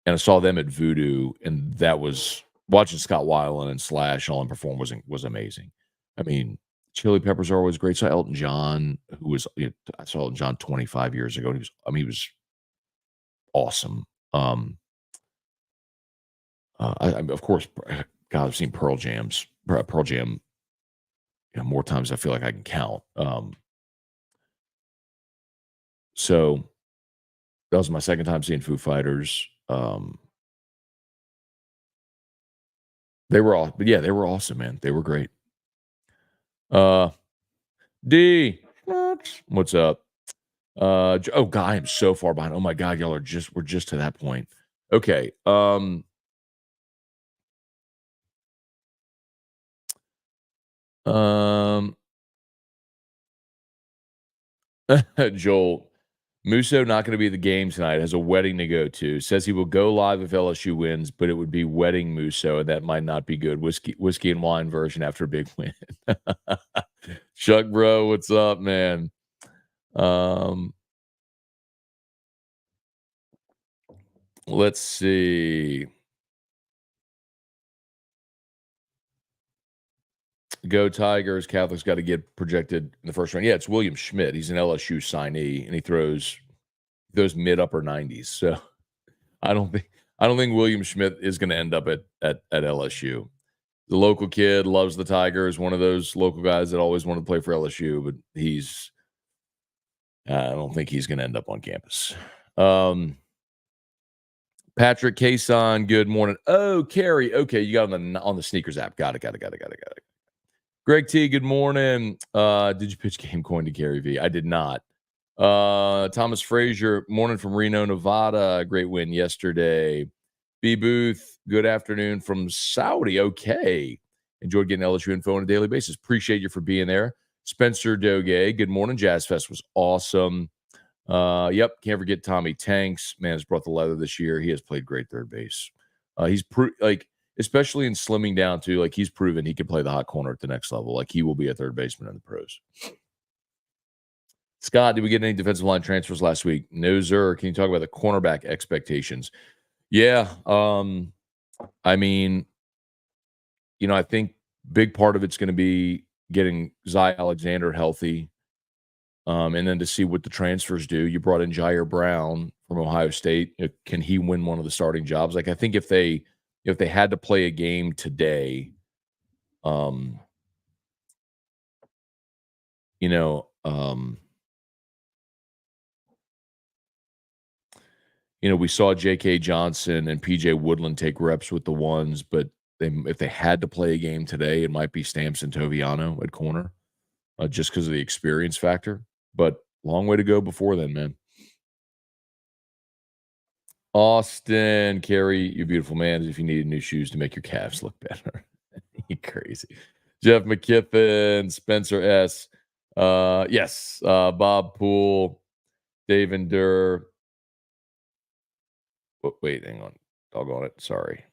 And I saw them at Voodoo, and that was watching Scott Weiland and Slash all in perform was amazing. I mean, Chili Peppers are always great. So Elton John, who was I saw Elton John 25 years ago. And he was awesome. Of course, God, I've seen Pearl Jam, more times I feel like I can count. So that was my second time seeing Foo Fighters. They were all, but yeah, they were awesome, man. They were great. Uh, D, what's up? Oh God, I am so far behind. Oh my God, we're just to that point. Okay. Um, Joel, Musso not going to be at the game tonight. Has a wedding to go to. Says he will go live if LSU wins, but it would be wedding Musso, and that might not be good. Whiskey and wine version after a big win. Chuck, bro, what's up, man? Um, let's see. Go Tigers. Catholics got to get projected in the first round. Yeah, it's William Schmidt. He's an LSU signee, and he throws those mid upper 90s. So I don't think William Schmidt is going to end up at LSU. The local kid loves the Tigers. One of those local guys that always wanted to play for LSU, but I don't think he's going to end up on campus. Patrick Kason, good morning. Oh, Carrie. Okay, you got on the sneakers app. Got it. Greg T, good morning. Did you pitch Game Coin to Gary V? I did not. Thomas Frazier, morning from Reno, Nevada. Great win yesterday. B Booth, good afternoon from Saudi. Okay. Enjoyed getting LSU info on a daily basis. Appreciate you for being there. Spencer Doge, good morning. Jazz Fest was awesome. Yep, can't forget Tommy Tanks. Man has brought the leather this year. He has played great third base. He's especially in slimming down too. Like he's proven he can play the hot corner at the next level. Like he will be a third baseman in the pros. Scott, did we get any defensive line transfers last week? No, sir. Can you talk about the cornerback expectations? Yeah. I mean, I think big part of it's going to be getting Zy Alexander healthy. And then to see what the transfers do. You brought in Jair Brown from Ohio State. Can he win one of the starting jobs? Like I think if they had to play a game today, um, you know, um, we saw J.K. Johnson and P.J. Woodland take reps with the ones, but if they had to play a game today, it might be Stamps and Toviano at corner, just because of the experience factor. But long way to go before then, man. Austin, Carrie, you beautiful man. If you needed new shoes to make your calves look better. You crazy. Jeff McKiffin, Spencer S. Yes. Bob Poole, Dave Durr. Wait, hang on. Doggone it. Sorry.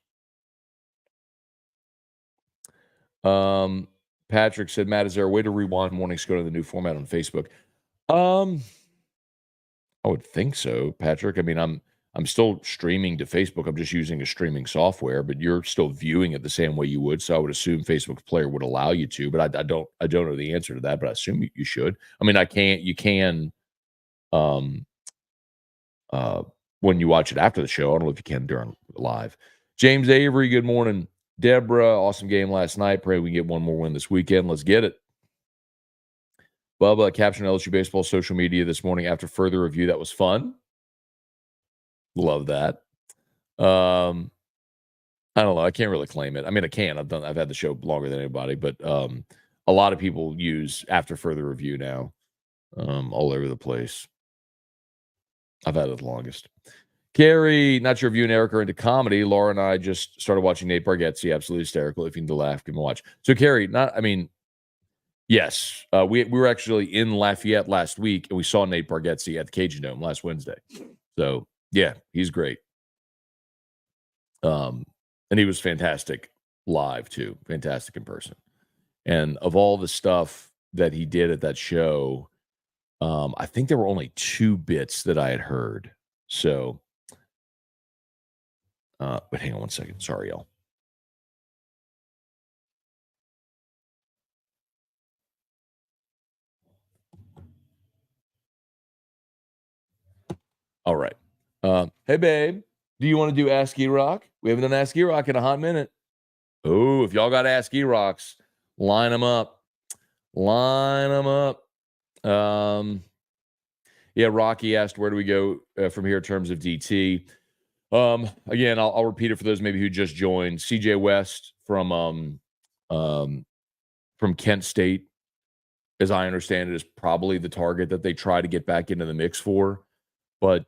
Patrick said, Matt, is there a way to rewind mornings go to the new format on Facebook? I would think so, Patrick. I mean, I'm still streaming to Facebook. I'm just using a streaming software, but you're still viewing it the same way you would. So I would assume Facebook's player would allow you to, but I don't know the answer to that, but I assume you should. I mean, you can um when you watch it after the show. I don't know if you can during live. James Avery, good morning. Deborah, awesome game last night. Pray we get one more win this weekend. Let's get it. Bubba, caption LSU baseball social media this morning after further review. That was fun. Love that. I don't know. I can't really claim it. I mean, I can. I've had the show longer than anybody, but a lot of people use after further review now, all over the place. I've had it the longest. Carrie, not sure if you and Eric are into comedy. Laura and I just started watching Nate Bargatze. Absolutely hysterical. If you need to laugh, give him a watch. So, Carrie, yes, we were actually in Lafayette last week, and we saw Nate Bargatze at the Cajun Dome last Wednesday. So, yeah, he's great. And he was fantastic live too, fantastic in person. And of all the stuff that he did at that show, I think there were only 2 bits that I had heard. So, but hang on one second. Sorry, y'all. All right. Hey, babe, do you want to do Ask E-Rock? We haven't done Ask E-Rock in a hot minute. Oh, if y'all got Ask E-Rocks, line them up. Line them up. Yeah, Rocky asked, where do we go from here in terms of DT? Again, I'll repeat it for those maybe who just joined. CJ West from Kent State, as I understand it, is probably the target that they try to get back into the mix for, but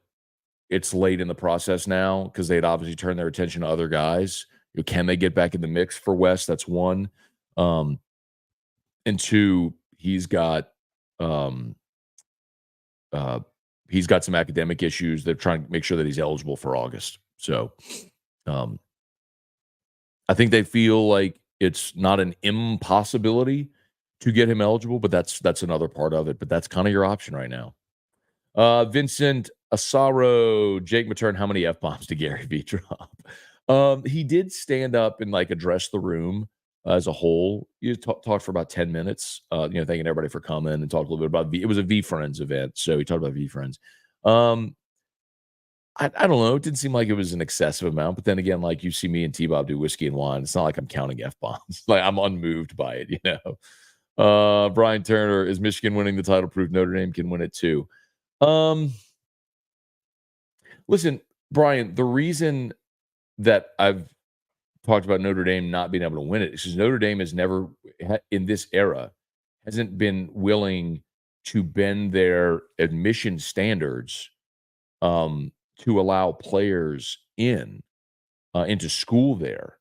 it's late in the process now because they'd obviously turned their attention to other guys. Can they get back in the mix for West? That's one. And two, he's got uh, he's got some academic issues. They're trying to make sure that he's eligible for August. So, um, I think they feel like it's not an impossibility to get him eligible, but that's another part of it. But that's kind of your option right now. Vincent Asaro, Jake Matern, how many F bombs did Gary Vee drop? He did stand up and like address the room as a whole. You talked for about 10 minutes, thanking everybody for coming and talked a little bit about V. It was a V Friends event. So he talked about V Friends. Um, I don't know. It didn't seem like it was an excessive amount, but then again, like you see me and T Bob do whiskey and wine. It's not like I'm counting F bombs. Like I'm unmoved by it, Brian Turner, is Michigan winning the title proof Notre Dame can win it too? Um, Listen, Brian, the reason that I've talked about Notre Dame not being able to win it is because Notre Dame has never, in this era, hasn't been willing to bend their admission standards to allow players into school there.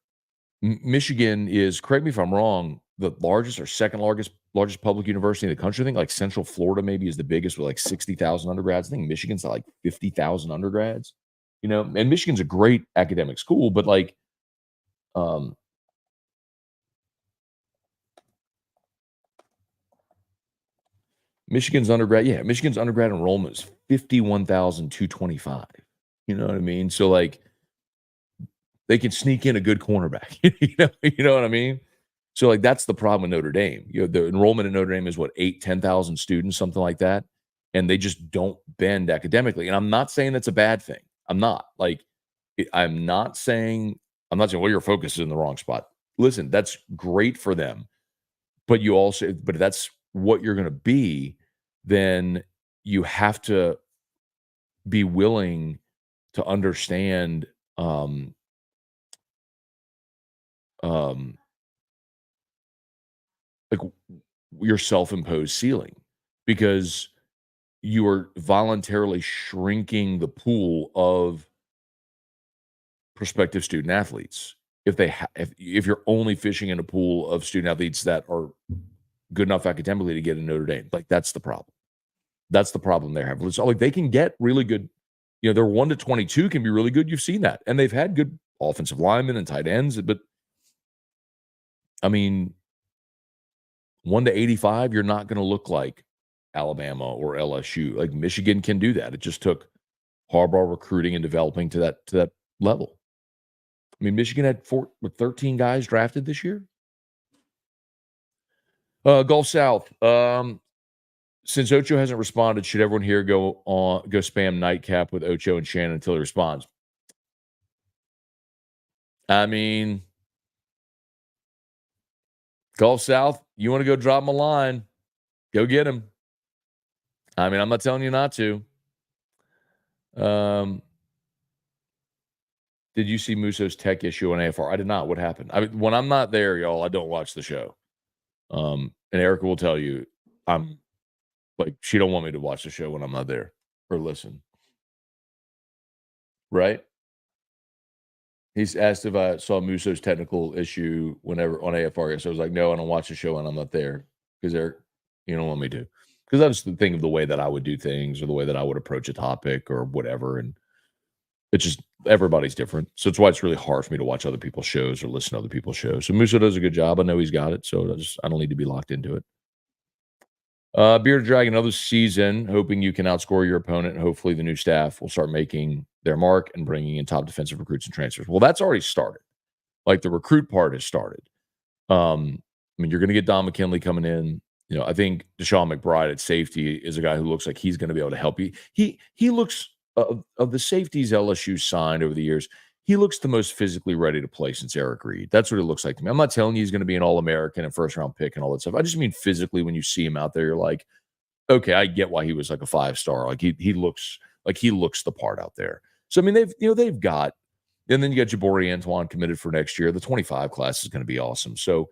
Michigan is, correct me if I'm wrong, the largest or second largest public university in the country. I think like Central Florida maybe is the biggest with like 60,000 undergrads. I think Michigan's at like 50,000 undergrads. And Michigan's a great academic school, but like um Michigan's undergrad enrollment is 51,225. You know what I mean? So like they can sneak in a good cornerback. You know what I mean? So like that's the problem with Notre Dame. The enrollment in Notre Dame is what 10,000 students, something like that, and they just don't bend academically. And I'm not saying that's a bad thing. I'm not like I'm not saying well your focus is in the wrong spot. Listen, that's great for them, but that's what you're going to be. Then you have to be willing to understand um, like your self-imposed ceiling because you are voluntarily shrinking the pool of prospective student athletes. If you're only fishing in a pool of student athletes that are good enough academically to get in Notre Dame, like that's the problem. That's the problem they're having. So like they can get really good, their 1 to 22 can be really good. You've seen that. And they've had good offensive linemen and tight ends, but I mean, 1 to 85, you're not going to look like Alabama or LSU. Like Michigan can do that. It just took Harbaugh recruiting and developing to that level. I mean, Michigan had 13 guys drafted this year. Gulf South. Since Ocho hasn't responded, should everyone here go spam nightcap with Ocho and Shannon until he responds? I mean, Gulf South, you want to go drop him a line, go get him. I mean, I'm not telling you not to. Did you see Musso's tech issue on AFR? I did not. What happened? When I'm not there, y'all, I don't watch the show. And Erica will tell you, I'm like, she don't want me to watch the show when I'm not there or listen. Right? He's asked if I saw Musso's technical issue whenever on AFR. So I was like, no, I don't watch the show when I'm not there because you don't want me to. Because I was thinking of the way that I would do things or the way that I would approach a topic or whatever. And it's just everybody's different. So it's why it's really hard for me to watch other people's shows or listen to other people's shows. So Musso does a good job. I know he's got it. So I don't need to be locked into it. Bearded Dragon, another season, hoping you can outscore your opponent. And hopefully the new staff will start making their mark and bringing in top defensive recruits and transfers. Well, that's already started. Like the recruit part has started. I mean, you're going to get Don McKinley coming in. I think Deshaun McBride at safety is a guy who looks like he's going to be able to help you. He looks of the safeties LSU signed over the years. He looks the most physically ready to play since Eric Reed. That's what it looks like to me. I'm not telling you he's going to be an All-American and first-round pick and all that stuff. I just mean physically when you see him out there, you're like, okay, I get why he was like a 5-star. Like he looks the part out there. So I mean, they've got, and then you got Jabari Antoine committed for next year. The 25 class is going to be awesome. So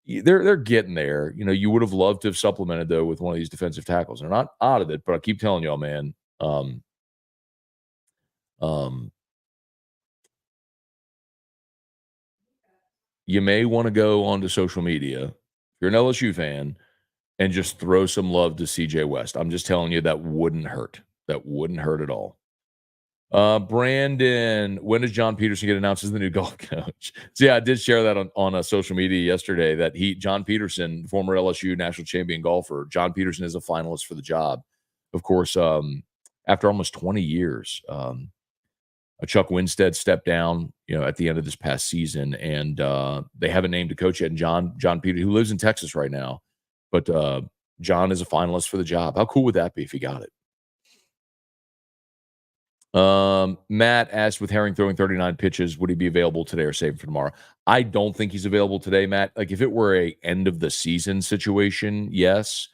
they're getting there. You would have loved to have supplemented though with one of these defensive tackles. They're not out of it, but I keep telling y'all, man. You may want to go onto social media if you're an LSU fan and just throw some love to CJ West. I'm just telling you that wouldn't hurt. That wouldn't hurt at all. Brandon, when does John Peterson get announced as the new golf coach? So yeah, I did share that on social media yesterday that John Peterson, former LSU national champion golfer, John Peterson is a finalist for the job. Of course, after almost 20 years, Chuck Winstead stepped down, at the end of this past season, and they haven't named a coach yet. And John Peter, who lives in Texas right now, but John is a finalist for the job. How cool would that be if he got it? Matt asked, with Herring throwing 39 pitches, would he be available today or saved for tomorrow? I don't think he's available today, Matt. Like if it were a end of the season situation, yes,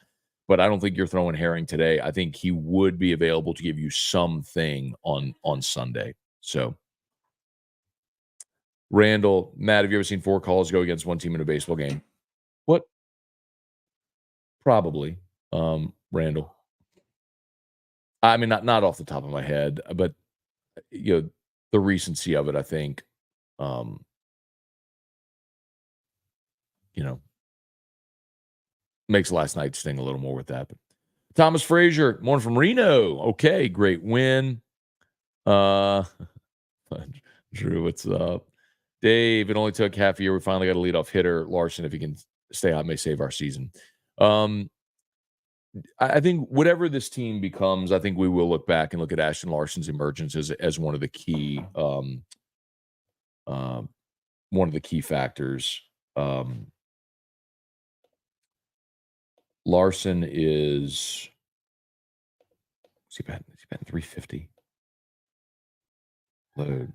but I don't think you're throwing Herring today. I think he would be available to give you something on Sunday. So Randall, Matt, have you ever seen 4 calls go against one team in a baseball game? What? Probably. Randall. I mean, not off the top of my head, but the recency of it, I think, um, makes last night sting a little more with that. But Thomas Frazier, morning from Reno. Okay, great win. Drew, what's up? Dave, it only took half a year. We finally got a leadoff hitter. Larson, if he can stay out, may save our season. I think whatever this team becomes, I think we will look back and look at Ashton Larson's emergence as one of the key factors. Larson is he batting 350? Load.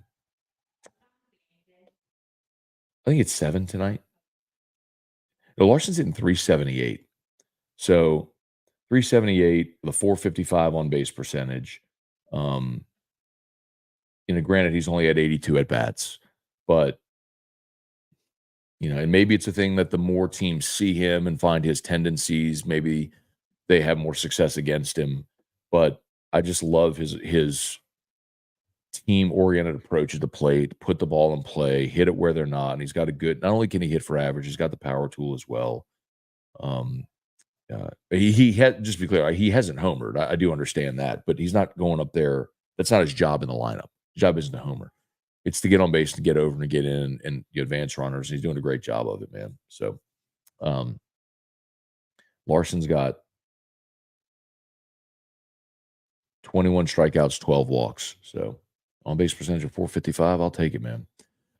I think it's 7 tonight. No, Larson's hitting 378. So 378, the 455 on base percentage. Granted, he's only had 82 at bats, but and maybe it's a thing that the more teams see him and find his tendencies, maybe they have more success against him. But I just love his team-oriented approach to the plate, put the ball in play, hit it where they're not. And he's got not only can he hit for average, he's got the power tool as well. He had, just to be clear, he hasn't homered. I do understand that, but he's not going up there. That's not his job in the lineup. His job isn't to homer. It's to get on base, to get over, and to get in and advance runners. He's doing a great job of it, man. So, Larson's got 21 strikeouts, 12 walks. So, on base percentage of 455, I'll take it, man.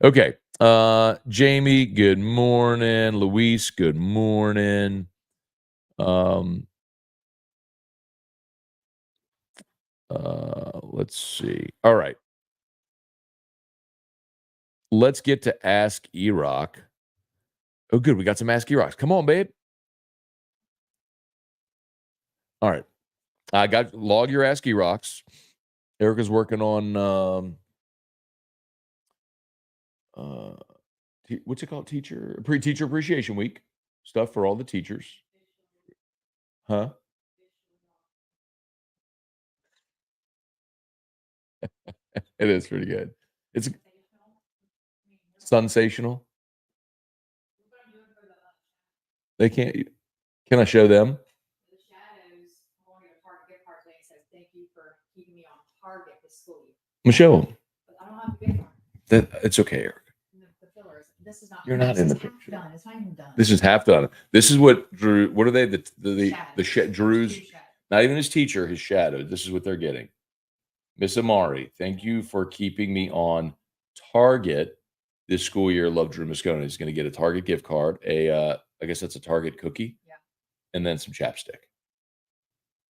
Okay. Jamie, good morning. Luis, good morning. Let's see. All right. Let's get to Ask E-Rock. Oh, good. We got some Ask E-Rocks. Come on, babe. All right. I got log your Ask E-Rocks. Erica's working on what's it called? Teacher Appreciation Week stuff for all the teachers. Huh? It is pretty good. It's sensational. They can't. Can I show them? Michelle. That it's okay, Eric. You're not in the picture. This is half done. This is what Drew. What are they? Drew's. Not even his teacher. His shadow. This is what they're getting. Miss Amari, thank you for keeping me on target this school year. Love Drew Moscone. He's going to get a Target gift card. I guess that's a Target cookie. Yeah. And then some chapstick.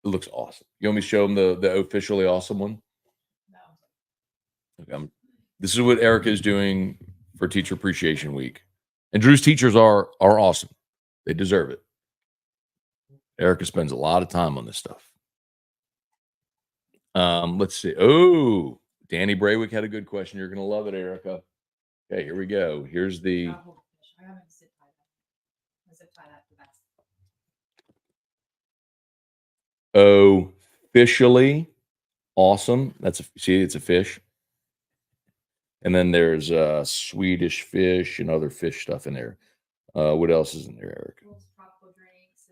It looks awesome. You want me to show him the officially awesome one? No. Okay, this is what Erica is doing for Teacher Appreciation Week. And Drew's teachers are awesome. They deserve it. Erica spends a lot of time on this stuff. Let's see. Oh, Danny Braywick had a good question. You're going to love it, Erica. Okay, here we go. Here's the. Officially awesome. It's a fish. And then there's Swedish fish and other fish stuff in there. What else is in there, Eric?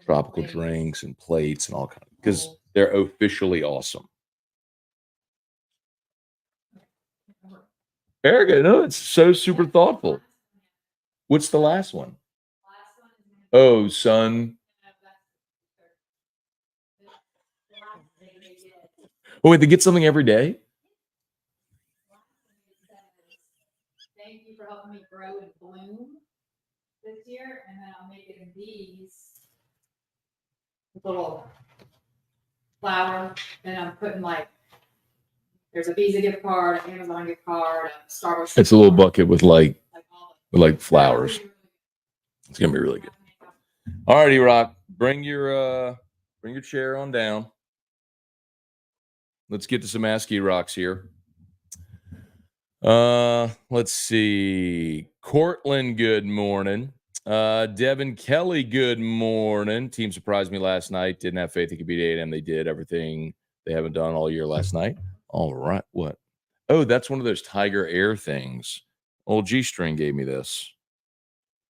tropical drinks and plates and all kinds, because they're officially awesome. Erica, no, it's so super thoughtful. What's the last one? Oh, son. Oh, wait, they get something every day? Thank you for helping me grow and bloom this year, and then I'm making these little flower, and I'm putting there's a Visa gift card, an Amazon gift card, a Starbucks. It's a little bucket with like flowers. It's gonna be really good. All righty, Rock. Bring your chair on down. Let's get to some ASCII rocks here. Let's see. Cortland, good morning. Devin Kelly, good morning. Team surprised me last night. Didn't have faith they could beat A&M. They did everything they haven't done all year last night. All right. What? Oh, that's one of those Tiger Air things. Old G-String gave me this.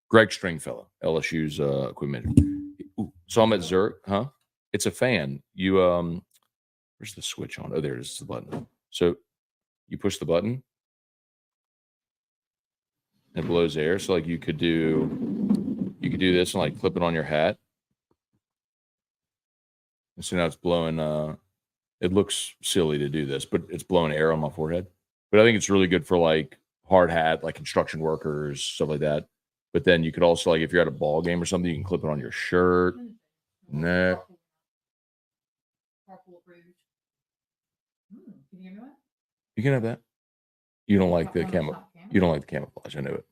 Greg Stringfellow, LSU's equipment. Saw him at Zurich, huh? It's a fan. You where's the switch on? Oh, there it is, the button. So you push the button, it blows air. So like you could do this and like clip it on your hat. And so now it's blowing. It looks silly to do this, but it's blowing air on my forehead. But I think it's really good for like hard hat, like construction workers, stuff like that. But then you could also, like, if you're at a ball game or something, you can clip it on your shirt, neck. You can have that. You don't like the You don't like the camouflage. I know it.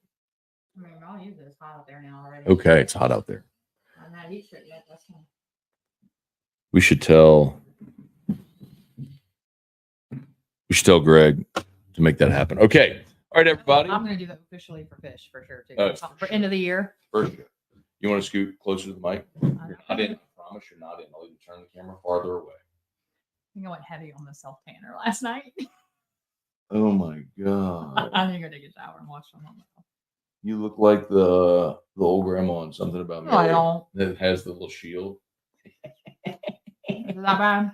I mean, I'll use it. It's hot out there now already. Okay, it's hot out there. I'm not used to it yet. That's fine. We should tell Greg to make that happen. Okay. All right, everybody. I'm going to do that officially for fish for sure, too. For end of the year. For sure. You want to scoot closer to the mic? You're not in. I promise you're not in. I'll even turn the camera farther away. I think I went heavy on the self-tanner last night. Oh, my God. I need to go take a shower and wash them. You look like the old grandma on Something About Mary. No, I don't. That has the little shield. Is that bad?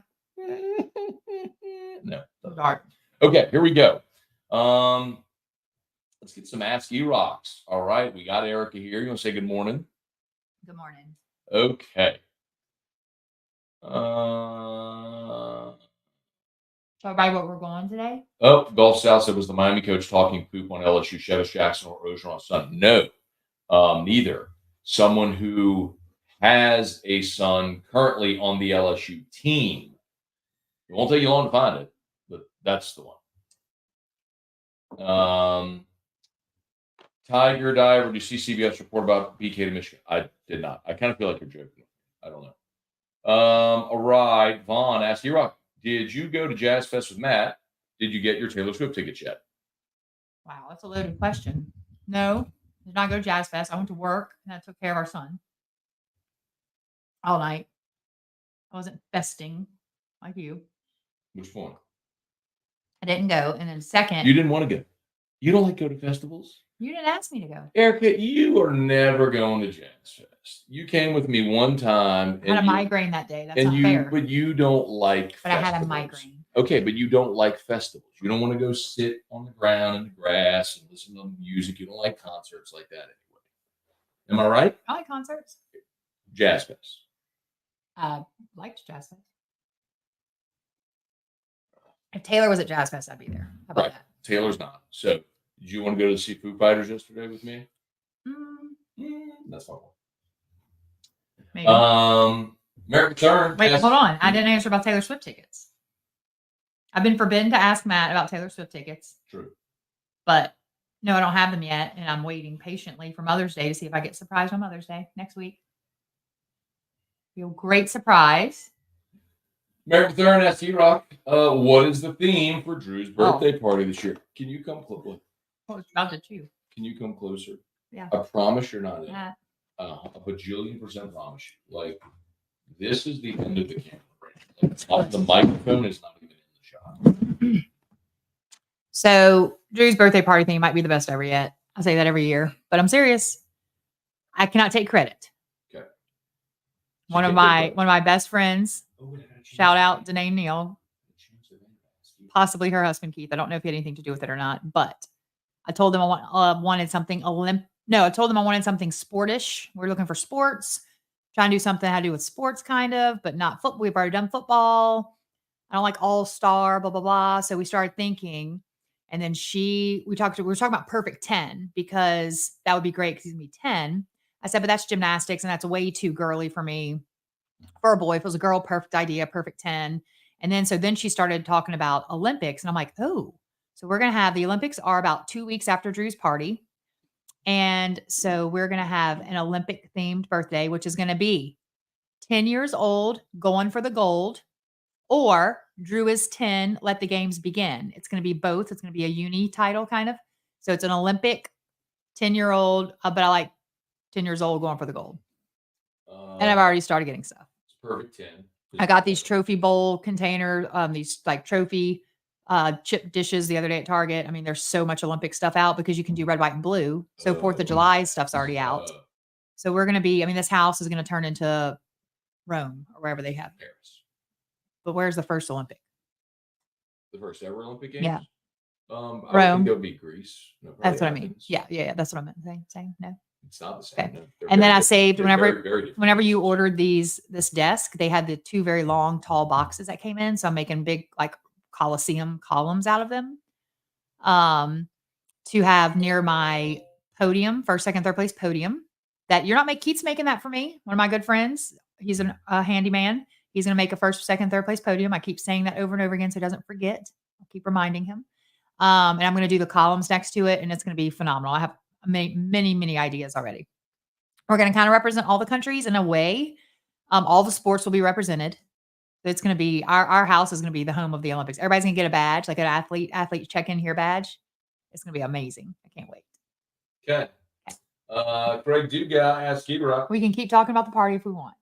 No. Dark. Okay, here we go. Let's get some ASCII rocks. All right, we got Erica here. You want to say good morning? Good morning. Okay. So, everybody, what we're going today? Oh, Golf South said, was the Miami coach talking poop on LSU, Chevis Jackson, or Ogeron son? No, neither. Someone who has a son currently on the LSU team. It won't take you long to find it, but that's the one. Tiger Diver, do you see CBS report about BK to Michigan? I did not. I kind of feel like you're joking. I don't know. All right. Vaughn asked E-Rock, did you go to Jazz Fest with Matt? Did you get your Taylor Swift tickets yet? Wow, that's a loaded question. No, did not go to Jazz Fest. I went to work and I took care of our son all night. I wasn't festing like you. Which one? I didn't go. And then second, You didn't want to go. You don't like go to festivals? you didn't ask me to go. Erica, you are never going to Jazz Fest. You came with me one time. I had a migraine that day. That's not fair. But you don't like But festivals. I had a migraine. Okay, but you don't like festivals. You don't want to go sit on the ground in the grass and listen to music. You don't like concerts like that anyway. Am I right? I like concerts. Jazz Fest. Liked Jazz Fest. If Taylor was at Jazz Fest, I'd be there. How about that? Taylor's not. So, did you want to go to see Foo Fighters yesterday with me? That's my one. Maybe. American Turn. Wait, hold on. I didn't answer about Taylor Swift tickets. I've been forbidden to ask Matt about Taylor Swift tickets. True. But no, I don't have them yet, and I'm waiting patiently for Mother's Day to see if I get surprised on Mother's Day next week. Be a great surprise. American Thurn asked E-Rock, what is the theme for Drew's birthday party this year? Can you come closer? Oh, it's about to chew. Can you come closer? Yeah. I promise you're not in. Yeah. A bajillion% promise you. Like, this is the end of the camera right now. Like, the microphone is not even in the shot. So Drew's birthday party thing might be the best ever yet. I say that every year, but I'm serious. I cannot take credit. Okay. One of my best friends. Shout out Danae Neal. Possibly her husband Keith. I don't know if he had anything to do with it or not, but I told them I wanted something I told them I wanted something sportish. We're looking for sports, trying to do something that had to do with sports, kind of, but not football. We've already done football. I don't like all star, blah blah blah. So we started thinking, and then we were talking about perfect 10 because that would be great because he's gonna be 10. I said, but that's gymnastics and that's way too girly for me. For a boy, if it was a girl, perfect idea, perfect 10. And then she started talking about Olympics, and I'm like, oh, so we're gonna have the Olympics are about 2 weeks after Drew's party. And so we're going to have an Olympic themed birthday, which is going to be 10 years old, going for the gold, or Drew is 10, let the games begin. It's going to be both. It's going to be a uni title kind of. So it's an Olympic 10-year-old, but I like 10 years old going for the gold. And I've already started getting stuff. It's perfect 10. I got these trophy bowl container, these like trophy chip dishes the other day at Target. I mean, there's so much Olympic stuff out because you can do red, white, and blue. So 4th of July stuff's already out. So we're going to be, this house is going to turn into Rome or wherever they have Paris. But where's the first Olympic? The first ever Olympic Games? Yeah. I think it would be Greece. No, that's what Athens. I mean. Yeah. That's what I meant saying. No. It's not the same. Okay. No, and then I saved very whenever you ordered this desk, they had the 2 very long, tall boxes that came in. So I'm making big like Colosseum columns out of them. To have near my podium, first, second, third place podium. That you're not Keith's making that for me. One of my good friends, he's a handyman. He's going to make a first, second, third place podium. I keep saying that over and over again so he doesn't forget. I'll keep reminding him. And I'm going to do the columns next to it, and it's going to be phenomenal. I have many ideas already. We're going to kind of represent all the countries in a way. All the sports will be represented. It's going to be our house is going to be the home of the Olympics. Everybody's going to get a badge, like an athlete check-in here badge. It's going to be amazing. I can't wait. Okay. Greg Duga asked Rock. We can keep talking about the party if we want.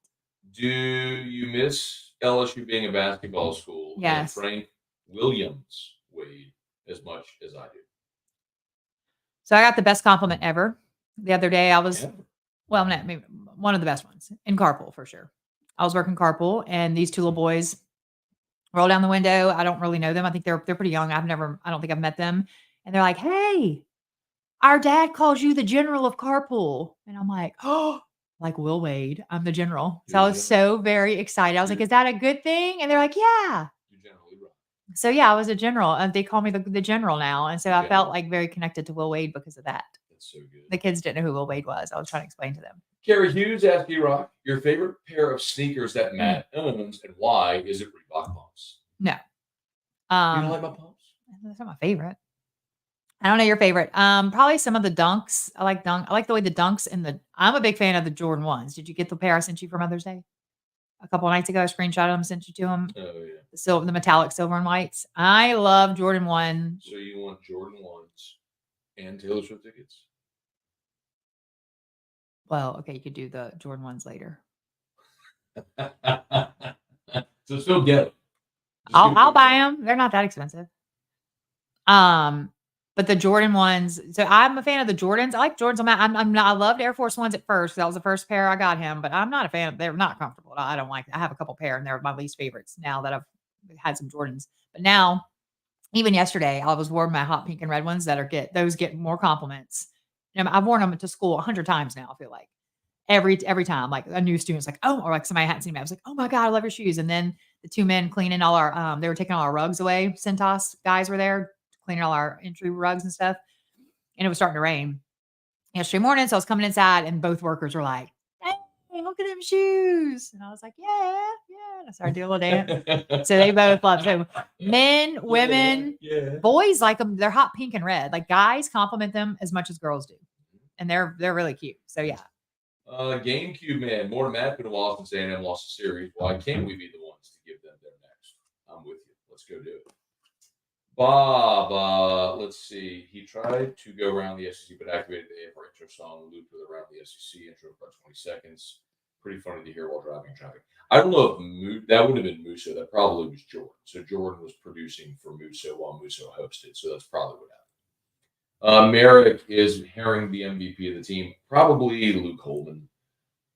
Do you miss LSU being a basketball school? Yes. And Frank Williams Wade as much as I do. So I got the best compliment ever. The other day I was, maybe one of the best ones in carpool for sure. I was working carpool and these 2 little boys roll down the window. I don't really know them. I think they're pretty young. I don't think I've met them. And they're like, hey, our dad calls you the general of carpool. And I'm like, oh, like Will Wade, I'm the general. So I was so very excited. I was like, is that a good thing? And they're like, yeah. So yeah, I was a general. And they call me the general now. And so I felt like very connected to Will Wade because of that. That's so good. The kids didn't know who Will Wade was. I was trying to explain to them. Carrie Hughes asked Rock, your favorite pair of sneakers that Matt owns and why is it Reebok pumps? No. You don't like my pumps? That's not my favorite. I don't know your favorite. Probably some of the dunks. I like the way the dunks I'm a big fan of the Jordan 1s. Did you get the pair I sent you for Mother's Day? A couple of nights ago, I screenshotted them, sent you to them. Oh yeah. The metallic silver and whites. I love Jordan 1. So you want Jordan 1s and Taylor Swift tickets? Well, okay, you could do the Jordan 1s later. So still get them. I'll buy them. They're not that expensive. But the Jordan 1s. So I'm a fan of the Jordans. I like Jordans. I loved Air Force 1s at first. That was the first pair I got him. But I'm not a fan. They're not comfortable. I don't like. I have a couple pair, and they're my least favorites now that I've had some Jordans. But now, even yesterday, I was wearing my hot pink and red ones those get more compliments. I've worn them to school 100 times now. I feel like every time, like a new student's like, oh, or like somebody hadn't seen me. I was like, oh my God, I love your shoes. And then the 2 men cleaning all our, they were taking all our rugs away. Centos guys were there cleaning all our entry rugs and stuff. And it was starting to rain yesterday morning. So I was coming inside and both workers were like, hey, look at them shoes. And I was like, yeah. And I started doing a little dance. So they both love. So men, women, boys like them. They're hot pink and red. Like guys compliment them as much as girls do. And they're really cute. So yeah. GameCube man, more mad than Washington saying A&M lost the series. Why can't we be the ones to give them their next? I'm with you. Let's go do it. Bob, let's see. He tried to go around the SEC, but activated the AFR intro song, looped with around the SEC intro for about 20 seconds. Pretty funny to hear while driving traffic. I don't know if that would have been Musso. That probably was Jordan. So Jordan was producing for Musso while Musso hosted. So that's probably what happened. Merrick is herring the MVP of the team. Probably Luke Holman.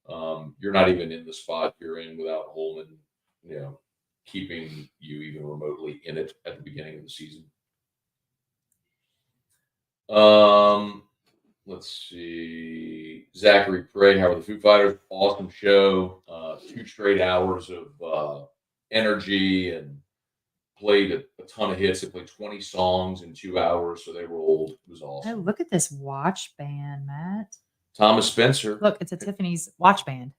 You're not even in the spot you're in without Holman, keeping you even remotely in it at the beginning of the season. Let's see. Zachary Prey, how are the Foo Fighters? Awesome show. 2 straight hours of energy and played a ton of hits. They played 20 songs in 2 hours, so they rolled. It was Oh, awesome. look at this watch band, Matt. Thomas Spencer. Look, it's a Tiffany's watch band.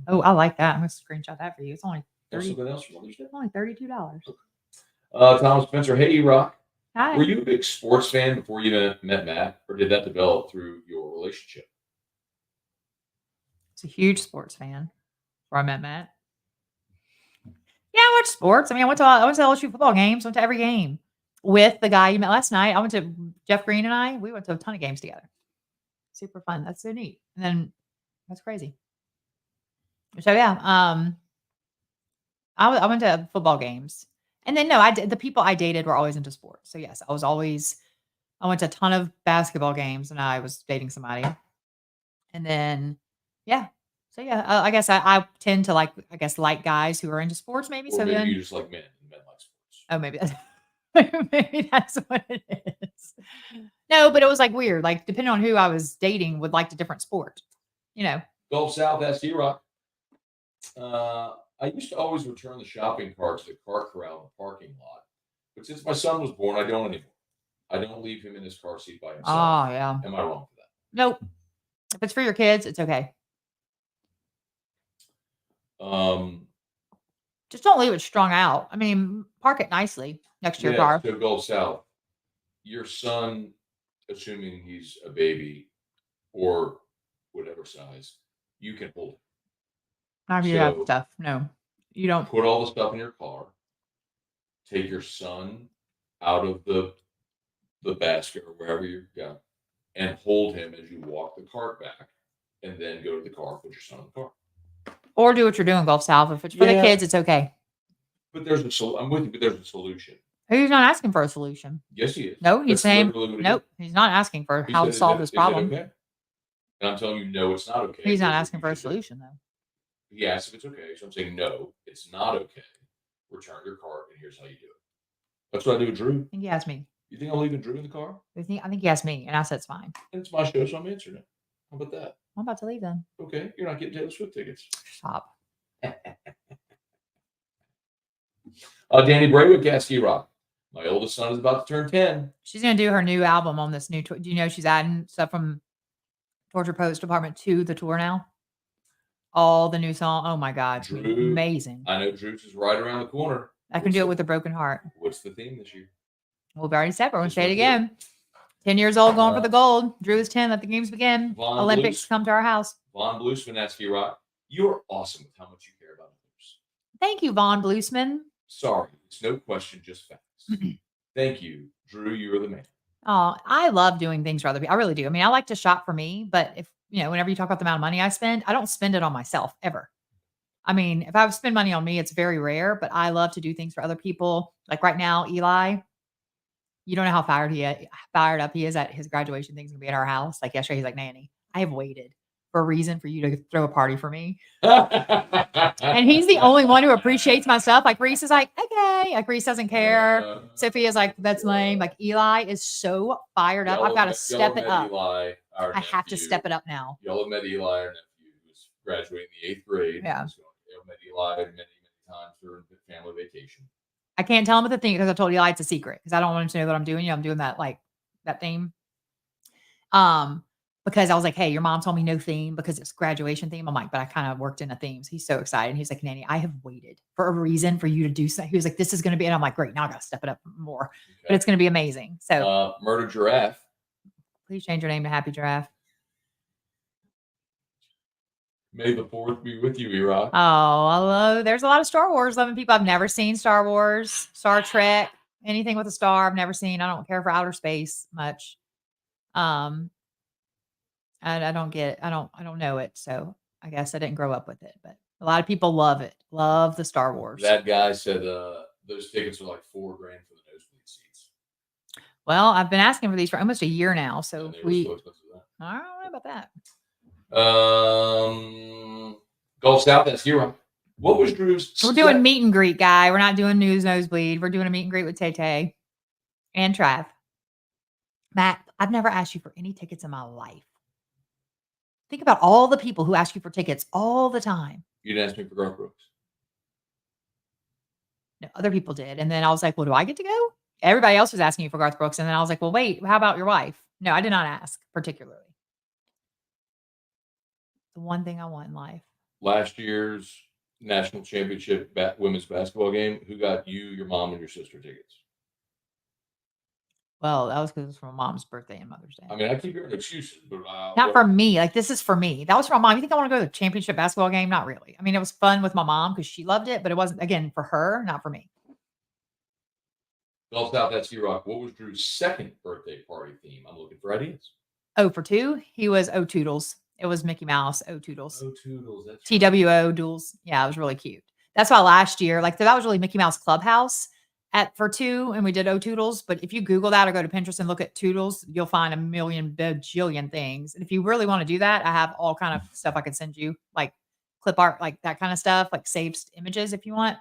Oh, I like that. I'm gonna screenshot that for you. It's only Something else from Mother's Day? only $32. Thomas Spencer. Hey, E-Rock. Hi. Were you a big sports fan before you met Matt, or did that develop through your relationship? It's a huge sports fan before I met Matt. Yeah, I watch sports. I mean, I went to LSU football games, went to every game with the guy you met last night. I went to Jeff Green and I. We went to a ton of games together. Super fun. That's so neat. And then that's crazy. So yeah, I went to football games, and then no, the people I dated were always into sports. So yes, I went to a ton of basketball games, and I was dating somebody, and then yeah. So yeah, I guess I tend to like guys who are into sports maybe. Or So maybe then you just like men and men like sports. oh, maybe that's what it is. No, but it was like weird. Like depending on who I was dating, would like a different sport. Gulf South, that's E-Rock. I used to always return the shopping cart to the cart corral in the parking lot, but since my son was born, I don't anymore. I don't leave him in his car seat by himself. Oh yeah. Am I wrong for that? Nope. If it's for your kids, it's okay. Just don't leave it strung out. I mean, park it nicely next to your car. So Gulf South, your son, assuming he's a baby or whatever size, you can hold it. Not if you have stuff. No, you don't. Put all the stuff in your car. Take your son out of the basket or wherever you go, and hold him as you walk the cart back, and then go to the car. Put your son in the car. Or do what you're doing, Gulf South. If it's for the kids, it's okay. But I'm with you. But there's a solution. He's not asking for a solution. Yes, he is. No, he's saying nope. He's not asking for how to solve this problem. Is it okay? And I'm telling you, no, it's not okay. He's not asking for a solution, though. He asks if it's okay, so I'm saying no, it's not okay. Return your cart, and here's how you do it. That's what I do with Drew. I think he asked me. You think I'm leaving Drew in the car? I think he asked me, and I said it's fine. And it's my show, so I'm answering it. How about that? I'm about to leave then. Okay, you're not getting Taylor Swift tickets. Stop. Danny Braywick asked E-Rock. My oldest son is about to turn 10. She's going to do her new album on this new tour. Do you know she's adding stuff from Torture Post Department to the tour now? All the new song. Oh my God. Drew, amazing. I know Drew's is right around the corner. I can do it with a broken heart. What's the theme this year? We've already said, we're going to say it again. 10 years old, going for the gold. Drew is 10. Let the games begin. Olympics come to our house. Vaughn Bluesman asked E-Rock. You're awesome with how much you care about others. Thank you, Vaughn Bluesman. Sorry, it's no question, just facts. Thank you, Drew. You're the man. Oh, I love doing things for other people. I really do. I mean, I like to shop for me, but if whenever you talk about the amount of money I spend, I don't spend it on myself ever. I mean, if I spend money on me, it's very rare, but I love to do things for other people. Like right now, Eli, you don't know how fired up he is at his graduation thing's gonna be at our house. Like yesterday, he's like, Nanny, I have waited for a reason for you to throw a party for me. And he's the only one who appreciates my stuff. Like Reese is like, okay. Like Reese doesn't care. Sophia's like, that's lame. Like Eli is so fired up. I've got to step it up. Eli, I have to step it up now. Y'all have met Eli, our nephew, who's graduating in the 8th grade. Yeah. Y'all met Eli many, many times during the family vacation. I can't tell him what the thing because I told Eli it's a secret because I don't want him to know what I'm doing. I'm doing that that theme. Because I was like, hey, your mom told me no theme because it's graduation theme. I'm like, but I kind of worked in a theme. So he's so excited. He's like, Nanny, I have waited for a reason for you to do something. He was like, this is going to be, and I'm like, great. Now I got to step it up more, okay. But it's going to be amazing. So Murder Giraffe. Please change your name to Happy Giraffe. May the 4th be with you, E-Rock. Oh, hello. There's a lot of Star Wars loving people. I've never seen Star Wars, Star Trek, anything with a star. I've never seen. I don't care for outer space much. I don't get it. I don't know it. So I guess I didn't grow up with it, but a lot of people love it. Love the Star Wars. That guy said those tickets are like $4,000 for the nosebleed seats. Well, I've been asking for these for almost a year now. So I don't know about that. I don't know about that. So I don't know about that. Made the 4th be with you, E-Rock. My oldest son is about to turn 10. She Gulf South, that's here. What was Drew's? We're doing meet and greet, guy. We're not doing news nosebleed. We're doing a meet and greet with Tay and Trav. Matt, I've never asked you for any tickets in my life. Think about all the people who ask you for tickets all the time. You didn't ask me for Garth Brooks. No, other people did. And then I was like, well, do I get to go? Everybody else was asking you for Garth Brooks. And then I was like, well, wait, how about your wife? No, I did not ask particularly. The one thing I want in life. Last year's national championship women's basketball game, who got you, your mom, and your sister tickets? Well, that was because it was for my mom's birthday and Mother's Day. I mean, I keep hearing excuses, but not for me. Like, this is for me. That was for my mom. You think I want to go to the championship basketball game? Not really. I mean, it was fun with my mom because she loved it, but it wasn't, again, for her, not for me. Gulf South, that's Rock. What was Drew's second birthday party theme? I'm looking for ideas. Oh, for two, he was O Toodles. It was Mickey Mouse, O Toodles. O Toodles. That's TWO Doodles. Yeah, it was really cute. That's why last year, like, that was really Mickey Mouse Clubhouse for two, and we did O Toodles. But if you Google that or go to Pinterest and look at Toodles, you'll find a million bajillion things. And if you really want to do that, I have all kind of stuff I can send you, like clip art, like that kind of stuff, like saved images if you want.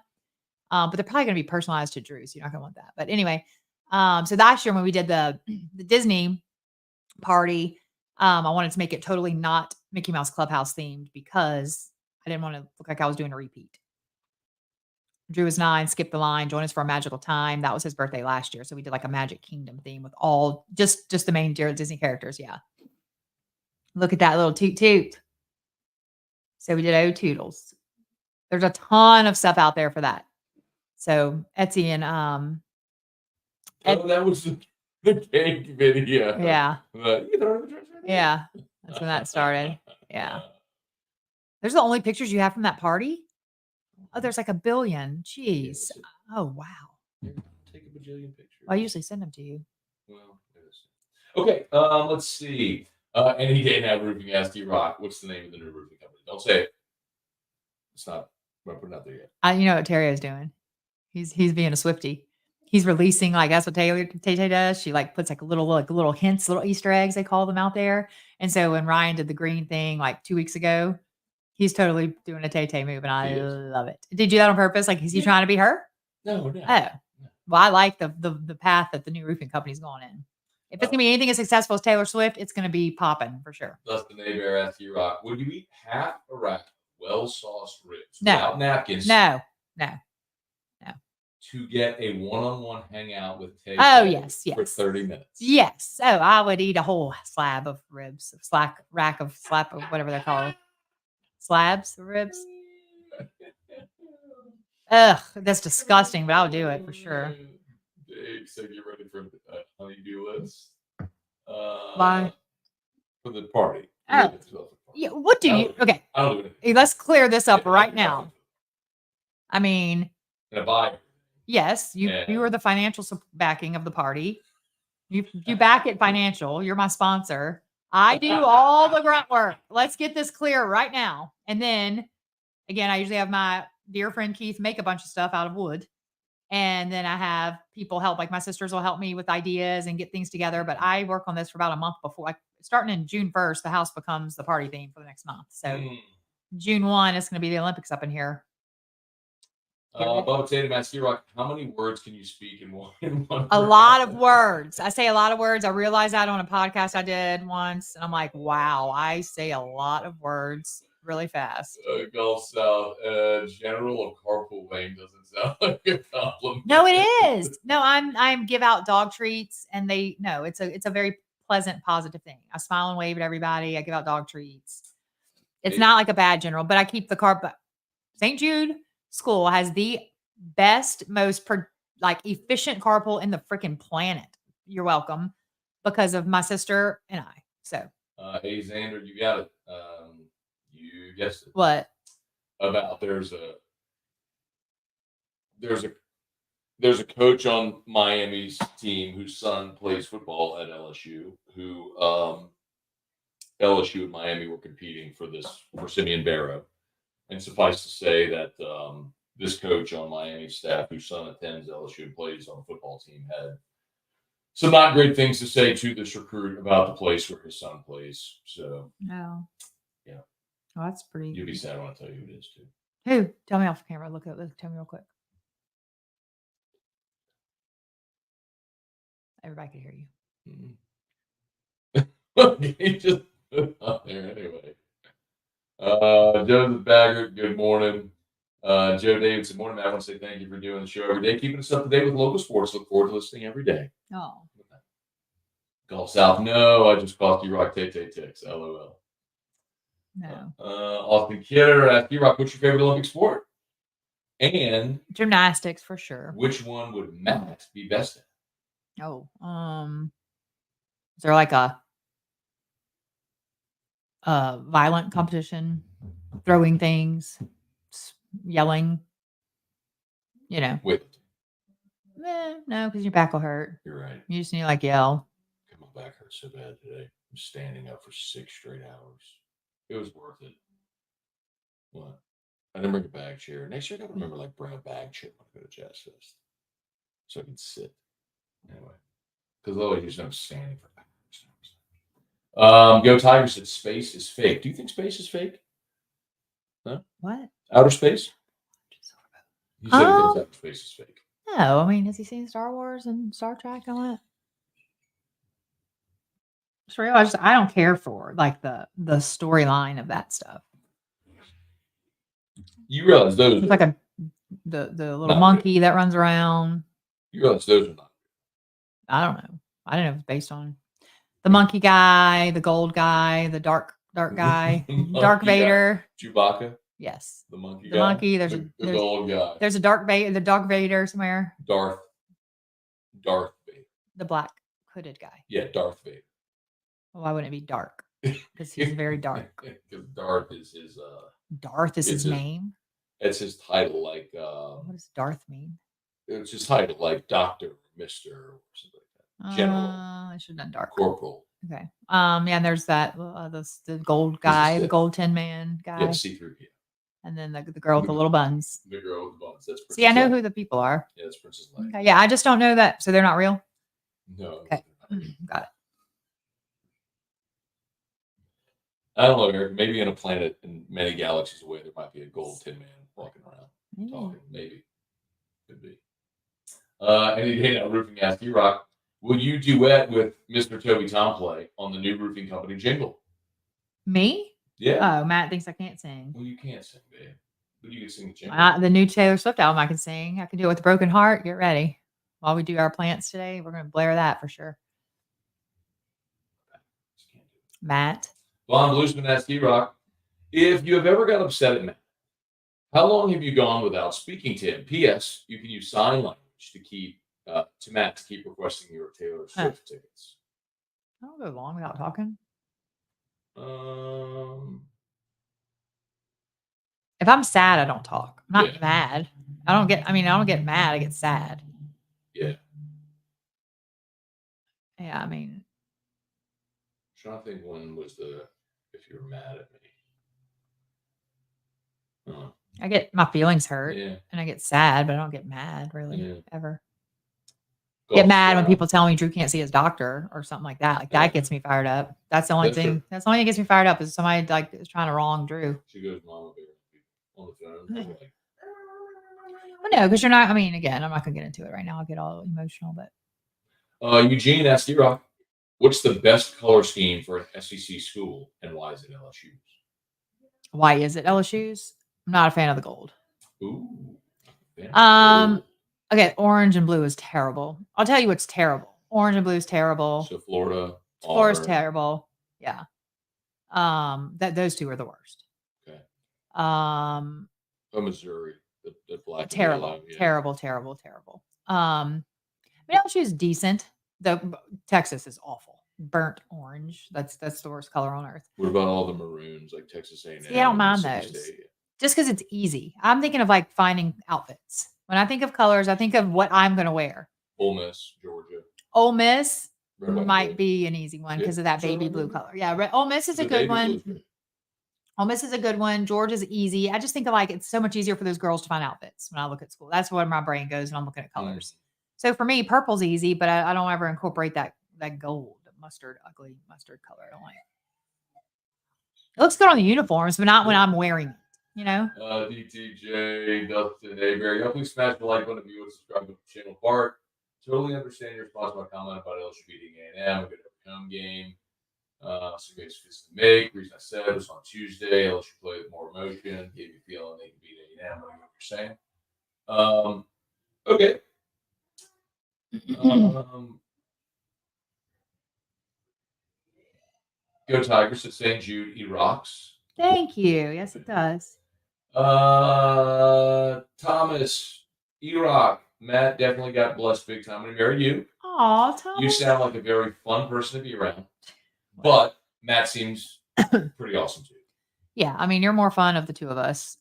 But they're probably going to be personalized to Drew, so you're not going to want that. But anyway, so last year when we did the Disney party, I wanted to make it totally not Mickey Mouse Clubhouse themed because I didn't want to look like I was doing a repeat. Drew was 9, skipped the line, join us for a magical time. That was his birthday last year. So we did like a Magic Kingdom theme with all just the main Disney characters. Yeah. Look at that little toot toot. So we did O Toodles. There's a ton of stuff out there for that. So Etsy and that was the cake video. Yeah. Yeah. That's when that started. Yeah. There's the only pictures you have from that party? Oh, there's like a billion. Jeez. Oh, wow. Take a bajillion pictures. Well, I usually send them to you. Well, okay. Let's see. And he didn't have roofing. Asked Rock. What's the name of the new roofing company? Don't say it. It's not. I'm not putting it out there yet. You know what Terrio's doing? He's being a Swiftie. He's releasing, like, that's what Tay does. She like puts like little hints, little Easter eggs, they call them out there. And so when Ryan did the green thing like 2 weeks ago, he's totally doing a Tay move, and I love it. Did you do that on purpose? Like, is he trying to be her? No. Oh, well, I like the path that the new roofing company's going in. If it's gonna be anything as successful as Taylor Swift, it's gonna be popping for sure. Dustin Bear asked Rock, would you eat half a rack of well-sauced ribs No. without napkins? No. To get a one-on-one hangout with Tay. Oh, yes. For 30 minutes. Yes. Oh, I would eat a whole slab of ribs, rack of whatever they're called. Slabs of ribs. Ugh, that's disgusting, but I'll do it for sure. Dave said get ready for the honey-do list. Why? For the party. Oh. Yeah, what do you? Okay. I don't do it. Let's clear this up right now. I mean, yes, you are the financial backing of the party. You back it financial. You're my sponsor. I do all the grunt work. Let's get this clear right now. And then, again, I usually have my dear friend Keith make a bunch of stuff out of wood. And then I have people help, like my sisters will help me with ideas and get things together. But I work on this for about a month before. Like, starting in June 1st, the house becomes the party theme for the next month. So June 1, it's going to be the Olympics up in here. Bubba Tatum asked Rock, how many words can you speak in one? A lot of words. I say a lot of words. I realized that on a podcast I did once, and I'm like, wow, I say a lot of words really fast. Gulf South, general of carpool lane doesn't sound like a compliment. No, it is. No, I'm give out dog treats, and it's a very pleasant, positive thing. I smile and wave at everybody. I give out dog treats. It's not like a bad general, but I keep the car. St. Jude School has the best, most efficient carpool in the freaking planet. You're welcome, because of my sister and I. So, hey Xander, you got it. You guessed it. What? About there's a coach on Miami's team whose son plays football at LSU. Who LSU and Miami were competing for Simeon Barrow. And suffice to say that this coach on Miami staff, whose son attends LSU and plays on the football team, had some not great things to say to this recruit about the place where his son plays. So, no, yeah. Oh, that's pretty. You'll be sad when I tell you who it is, too. Who? Tell me off camera. Look. Tell me real quick. Everybody can hear you. He just put it on there anyway. Joseph Baggert, good morning. Joe Davidson, morning, Matt. I want to say thank you for doing the show every day, keeping us up to date with local sports. Look forward to listening every day. Oh. Gulf South, no, I just cost you rock Tay Ticks, LOL. No. Austin Kidder asked you, Rock, what's your favorite Olympic sport? And gymnastics for sure. Which one would Matt be best at? Oh, is there like a violent competition, throwing things, yelling? You know. Wait. No, because your back will hurt. You're right. You just need to like yell. My back hurts so bad today. I'm standing up for 6 straight hours. It was worth it. What? I didn't bring a bag chair. Next year I gotta remember like bring a bag chair when I go to Jazz Fest. So I can sit. Anyway. Because otherwise you just know I'm standing for hours. Go Tiger said space is fake. Do you think space is fake? No? What? Outer space? You said he thinks outer space is fake. No, I mean, has he seen Star Wars and Star Trek and all that? It's real. I don't care for like the storyline of that stuff. You realize those it's like the little monkey good. That runs around. You realize those are not good. I don't know. I don't know if it's based on the monkey guy, the gold guy, the dark guy, Dark Vader, guy. Chewbacca. Yes, the monkey. The guy. monkey. There's the gold guy. There's a Dark Vader somewhere. Darth Vader. The black hooded guy. Yeah, Darth Vader. Well, why wouldn't it be dark? Because he's very dark. Because Darth is his. Darth is his name. It's his title. Like. What does Darth mean? It's his title, like Doctor, Mister, or something like that. General. I should have done Dark. Corporal. Okay. Yeah, and there's that the gold guy, the gold Tin Man guy. Yeah, see-through. Yeah. And then the girl with the little buns. The girl with the buns. That's Princess See, I know who the people are. Yeah, that's Princess Leia. Okay, yeah, I just don't know that. So they're not real? No. Okay. Got it. I don't know, Eric. Maybe on a planet in many galaxies away, there might be a gold Tin Man walking around. Talking. Maybe. Could be. Any day now, roofing asked Rock, will you duet with Mr. Toby Tomplay on the new roofing company jingle? Me? Yeah. Oh, Matt thinks I can't sing. Well, you can't sing, babe. But you can sing the jingle. The new Taylor Swift album I can sing. I can do it with a broken heart. Get ready. While we do our plants today, we're going to blare that for sure. Matt. Von Bluesman asked Rock, if you have ever got upset at Matt, how long have you gone without speaking to him? P.S. You can use sign language to Matt to keep requesting your Taylor Swift tickets. I don't go long without talking. If I'm sad, I don't talk. I'm not mad. I don't get mad. I get sad. Yeah. Yeah, I mean. I'm trying to think when was if you were mad at me. I get my feelings hurt. Yeah. And I get sad, but I don't get mad really ever. Get mad when people tell me Drew can't see his doctor or something like that. Like that gets me fired up. That's the only thing. True. That's the only thing that gets me fired up is somebody like is trying to wrong Drew. She goes, Mama Bear on the phone. Like, well, no, because you're not. I mean, again, I'm not gonna get into it right now. I'll get all emotional, but Eugene asked Rock, what's the best color scheme for an SEC school and why is it LSU's? Why is it LSU's? I'm not a fan of the gold. Ooh. Okay, orange and blue is terrible. I'll tell you what's terrible. Orange and blue is terrible. So Florida's terrible. Yeah. Those two are the worst. Okay. Missouri, the black. Terrible. I mean, LSU is decent. Texas is awful. Burnt orange. That's the worst color on earth. What about all the maroons like Texas A&M? See, I don't mind those. Just because it's easy. I'm thinking of like finding outfits. When I think of colors, I think of what I'm going to wear. Ole Miss, Georgia. Ole Miss might be an easy one because of that baby blue color. Yeah, Ole Miss is a good one. Ole Miss is a good one. Georgia's easy. I just think of like it's so much easier for those girls to find outfits when I look at school. That's where my brain goes when I'm looking at colors. So for me, purple's easy, but I don't ever incorporate that gold, ugly mustard color. I don't like It looks good on the uniforms, but not when I'm wearing it. You know. DTJ, Dustin, Avery. Hopefully smash the like button if you would subscribe to the channel part. Totally understand your response to my comment about LSU beating A&M. A good home game. Some great decisions to make. The reason I said it was on Tuesday. LSU played with more emotion. Gave you a feeling they could beat A&M. I know what you're saying. Okay. Go Tigers at St. Jude. He rocks. Thank you. Yes, it does. Thomas, E-Rock, Matt definitely got blessed big time when he married you. Aw, Thomas. You sound like a very fun person to be around. But Matt seems pretty awesome too. Yeah, I mean, you're more fun of the two of us,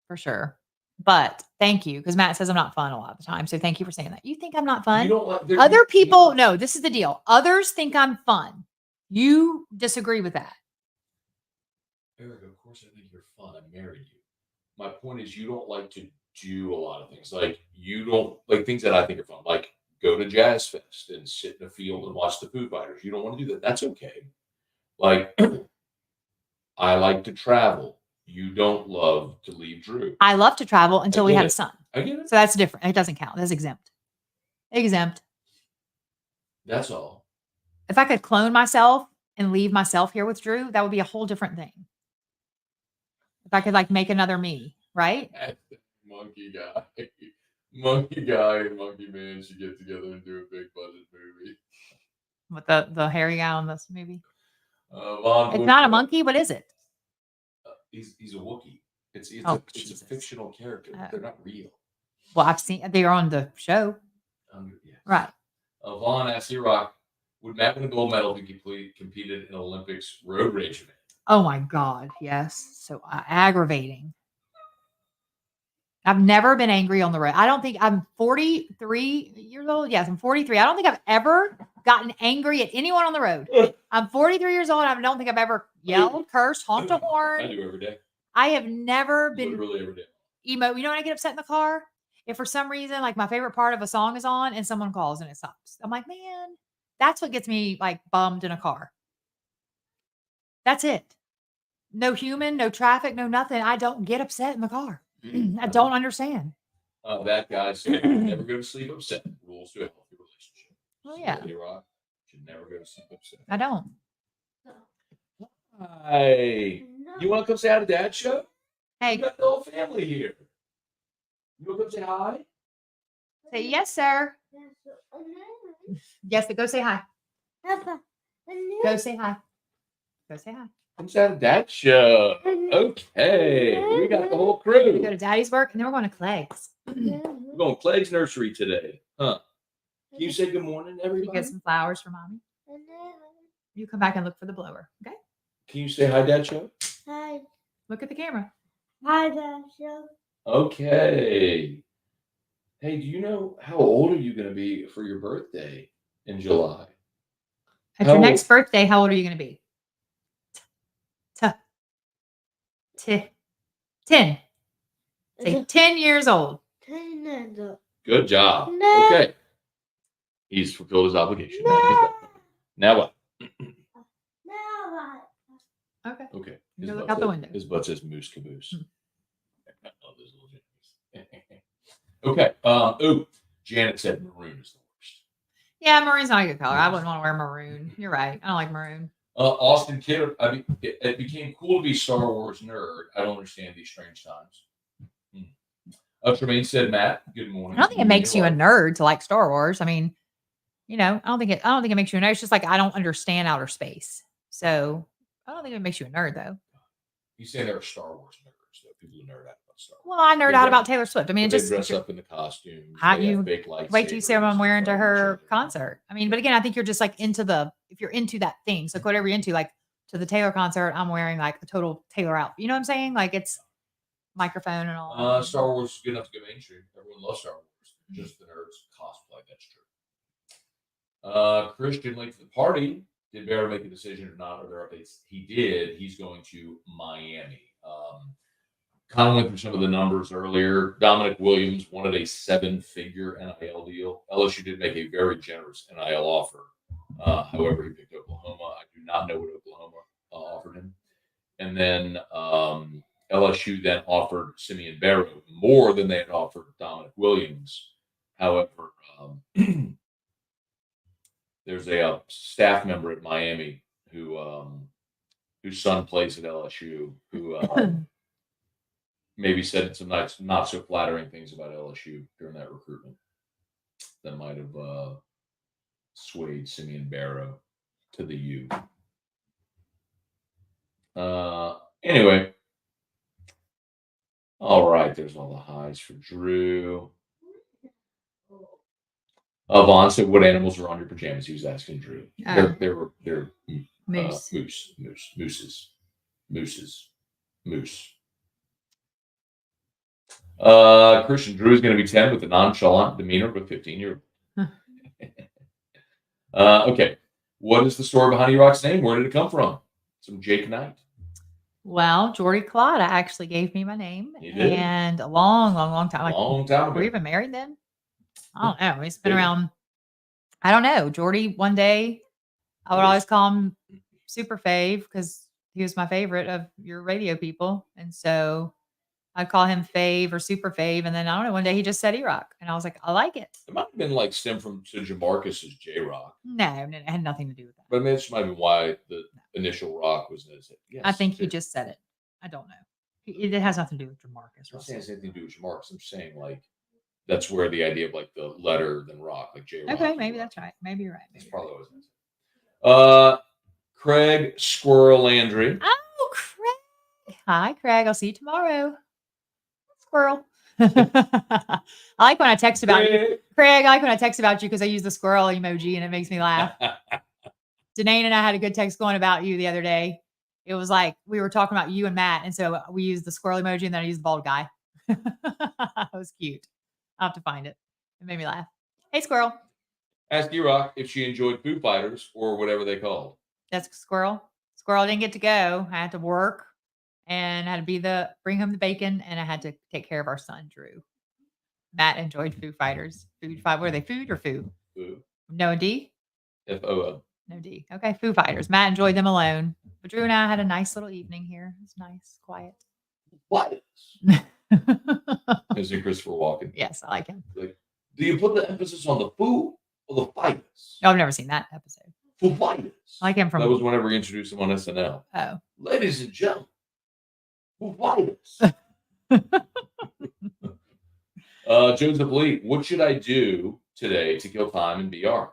for sure. But thank you, because Matt says I'm not fun a lot of the time. So thank you for saying that. You think I'm not fun? You don't like, other people, no, this is the deal. Others think I'm fun. You disagree with that. Eric, of course I think you're fun. I married you. My point is you don't like to do a lot of things. Like you don't like things that I think are fun. Like go to Jazz Fest and sit in a field and watch the Foo Fighters. You don't want to do that. That's okay. Like I like to travel. You don't love to leave Drew. I love to travel until we had a son. I get it. So that's different. It doesn't count. That's exempt. Exempt. That's all. If I could clone myself and leave myself here with Drew, that would be a whole different thing. If I could like make another me, right? Monkey guy and monkey man should get together and do a big budget movie. With the hairy guy on this movie. It's not a monkey. What is it? He's a Wookiee. It's a fictional character. They're not real. Well, I've seen they are on the show. Yes. Right. Vaughn asked E-Rock, would Matt win a gold medal if he competed in Olympics road rage event? Oh my God, yes. So aggravating. I've never been angry on the road. I don't think I'm 43 years old. Yes, I'm 43. I don't think I've ever gotten angry at anyone on the road. I'm 43 years old. I don't think I've ever yelled, cursed, honked a horn. I do every day. I have never been literally every day. Emo. You know when I get upset in the car? If for some reason, like my favorite part of a song is on and someone calls and it stops. I'm like, man, that's what gets me like bummed in a car. That's it. No human, no traffic, no nothing. I don't get upset in the car. I don't understand. That guy said, never go to sleep upset. Rules to a healthy relationship. Well, yeah. Rock should never go to sleep upset. I don't. Hi. You want to come say hi to Dad's show? Hey. You got the whole family here. You want to come say hi? Say yes, sir. Yes, but go say hi. Go say hi. Go say hi. Come say hi to Dad's show. Okay. We got the whole crew. We go to Daddy's work and then we're going to Clegg's. We're going to Clegg's Nursery today. Huh? Can you say good morning, everybody? You get some flowers for Mommy. You come back and look for the blower, okay? Can you say hi, Dad show? Hi. Look at the camera. Hi, Dad show. Okay. Hey, do you know how old are you going to be for your birthday in July? At your next birthday, how old are you going to be? 10. Say 10 years old. 10. Good job. No. Okay. He's fulfilled his obligation. No. Now what? Okay. Okay. Go look out the window. His butt says moose caboose. I love those little Jamies. Okay. Janet said maroon is the worst. Yeah, maroon's not a good color. I wouldn't want to wear maroon. You're right. I don't like maroon. Austin Kidder, it became cool to be Star Wars nerd. I don't understand these strange times. Tremaine said, Matt, good morning. I don't think it makes you a nerd to like Star Wars. I mean, I don't think it makes you a nerd. It's just like I don't understand outer space. So I don't think it makes you a nerd though. You say there are Star Wars nerds, though. People who nerd out about Star Wars. Well, I nerd out about Taylor Swift. I mean, they dress up in the costumes. You wait till you see what I'm wearing to her concert. I mean, but again, I think you're just like if you're into that thing. So whatever you're into, like to the Taylor concert, I'm wearing like a total Taylor outfit. You know what I'm saying? Like it's microphone and all. Star Wars is good enough to go mainstream. Everyone loves Star Wars. Just the nerds cosplay. That's true. Christian late to the party. Did Bear make a decision or not? Are there updates? He did. He's going to Miami. Kind of went through some of the numbers earlier. Dominic Williams wanted a 7-figure NIL deal. LSU did make a very generous NIL offer. However, he picked Oklahoma. I do not know what Oklahoma offered him. And then LSU then offered Simeon Barrow more than they had offered Dominic Williams. However, there's a staff member at Miami whose son plays at LSU who maybe said some nice, not so flattering things about LSU during that recruitment that might have swayed Simeon Barrow to the U. Anyway, all right. There's all the highs for Drew. Vaughn said, "What animals are on your pajamas?" He was asking Drew. They're Moose. Moose. Christian Drew is going to be 10 with the nonchalant demeanor of a 15-year-old. Okay. What is the story behind E-Rock's name? Where did it come from? Some Jake Knight. Well, Jordy Collada actually gave me my name. He did? And a long time. Like, Long time were we ago. even married then? I don't know. He's been around. I don't know. Jordy, one day, I would always call him Super Fave because he was my favorite of your radio people. And so I'd call him Fave or Super Fave. And then I don't know, one day he just said E-Rock. And I was like, I like it. It might have been like stem from to Jamarcus's J-Rock. No, it had nothing to do with that. But I mean, it might have been why the initial rock was known as it. Yes, I think he just said it. I don't know. It has nothing to do with Jamarcus. I'm not saying it has anything to do with Jamarcus. I'm saying like that's where the idea of like the letter than rock, like J-Rock. Okay, maybe that's right. Maybe you're right. That's probably what I was. Craig Squirrel Landry. Oh, Craig. Hi, Craig. I'll see you tomorrow. Squirrel. I like when I text about you. Craig, I like when I text about you because I use the squirrel emoji and it makes me laugh. Denane and I had a good text going about you the other day. It was like we were talking about you and Matt. And so we used the squirrel emoji and then I used the bald guy. It was cute. I'll have to find it. It made me laugh. Hey, Squirrel. Ask E-Rock if she enjoyed Foo Fighters or whatever they called. That's Squirrel. Squirrel didn't get to go. I had to work and I had to bring home the bacon and I had to take care of our son, Drew. Matt enjoyed Foo Fighters. What are they? Food or Foo? Foo. No D? F-O-O. No D. Okay, Foo Fighters. Matt enjoyed them alone. But Drew and I had a nice little evening here. It was nice, quiet. What? Is it Christopher Walken? Yes, I like him. Like, do you put the emphasis on the foo or the fighters? Oh, I've never seen that episode. Foo Fighters. I like him from. That was whenever he introduced him on SNL. Oh. Ladies and gentlemen, Foo Fighters. Joseph Lee, what should I do today to kill time in BR?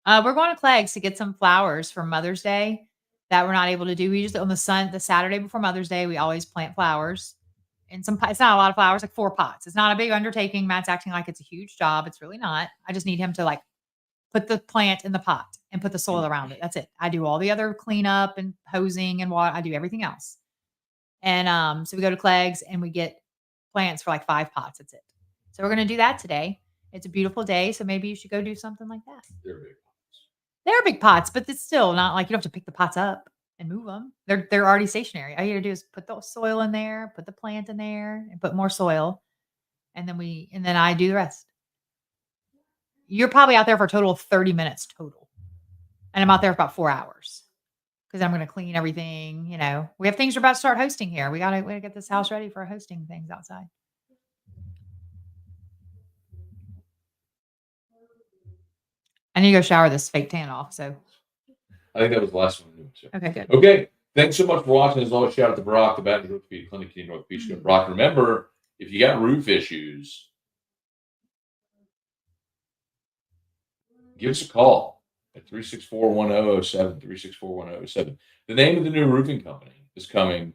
We're going to Clegg's to get some flowers for Mother's Day that we're not able to do. We usually on the Saturday before Mother's Day, we always plant flowers. And it's not a lot of flowers, like 4 pots. It's not a big undertaking. Matt's acting like it's a huge job. It's really not. I just need him to like put the plant in the pot and put the soil around it. That's it. I do all the other cleanup and hosing and water. I do everything else. And so we go to Clegg's and we get plants for like 5 pots. That's it. So we're going to do that today. It's a beautiful day. So maybe you should go do something like that. They're big pots. They're big pots, but it's still not like you don't have to pick the pots up and move them. They're already stationary. All you got to do is put the soil in there, put the plant in there, and put more soil, and then I do the rest. You're probably out there for a total of 30 minutes total, and I'm out there for about 4 hours because I'm going to clean everything. You know, we have things we're about to start hosting here. We got to get this house ready for hosting things outside. I need to go shower this fake tan off. So I think that was the last one. Okay, good. Okay. Thanks so much for watching. As always, shout out to Brock, the Baton Rouge Orthopedic Clinic in North Beach. Brock, remember, if you got roof issues, give us a call at 364-1007, 364-1007. The name of the new roofing company is coming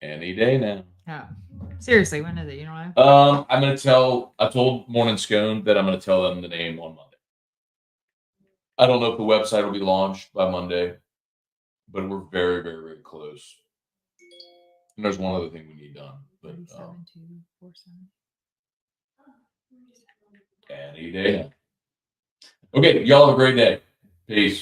any day now. Oh, seriously, when is it? You don't know? I told Morning Scone that I'm going to tell them the name on Monday. I don't know if the website will be launched by Monday, but we're very, very, very close. And there's one other thing we need done. But any day. Okay, y'all have a great day. Peace.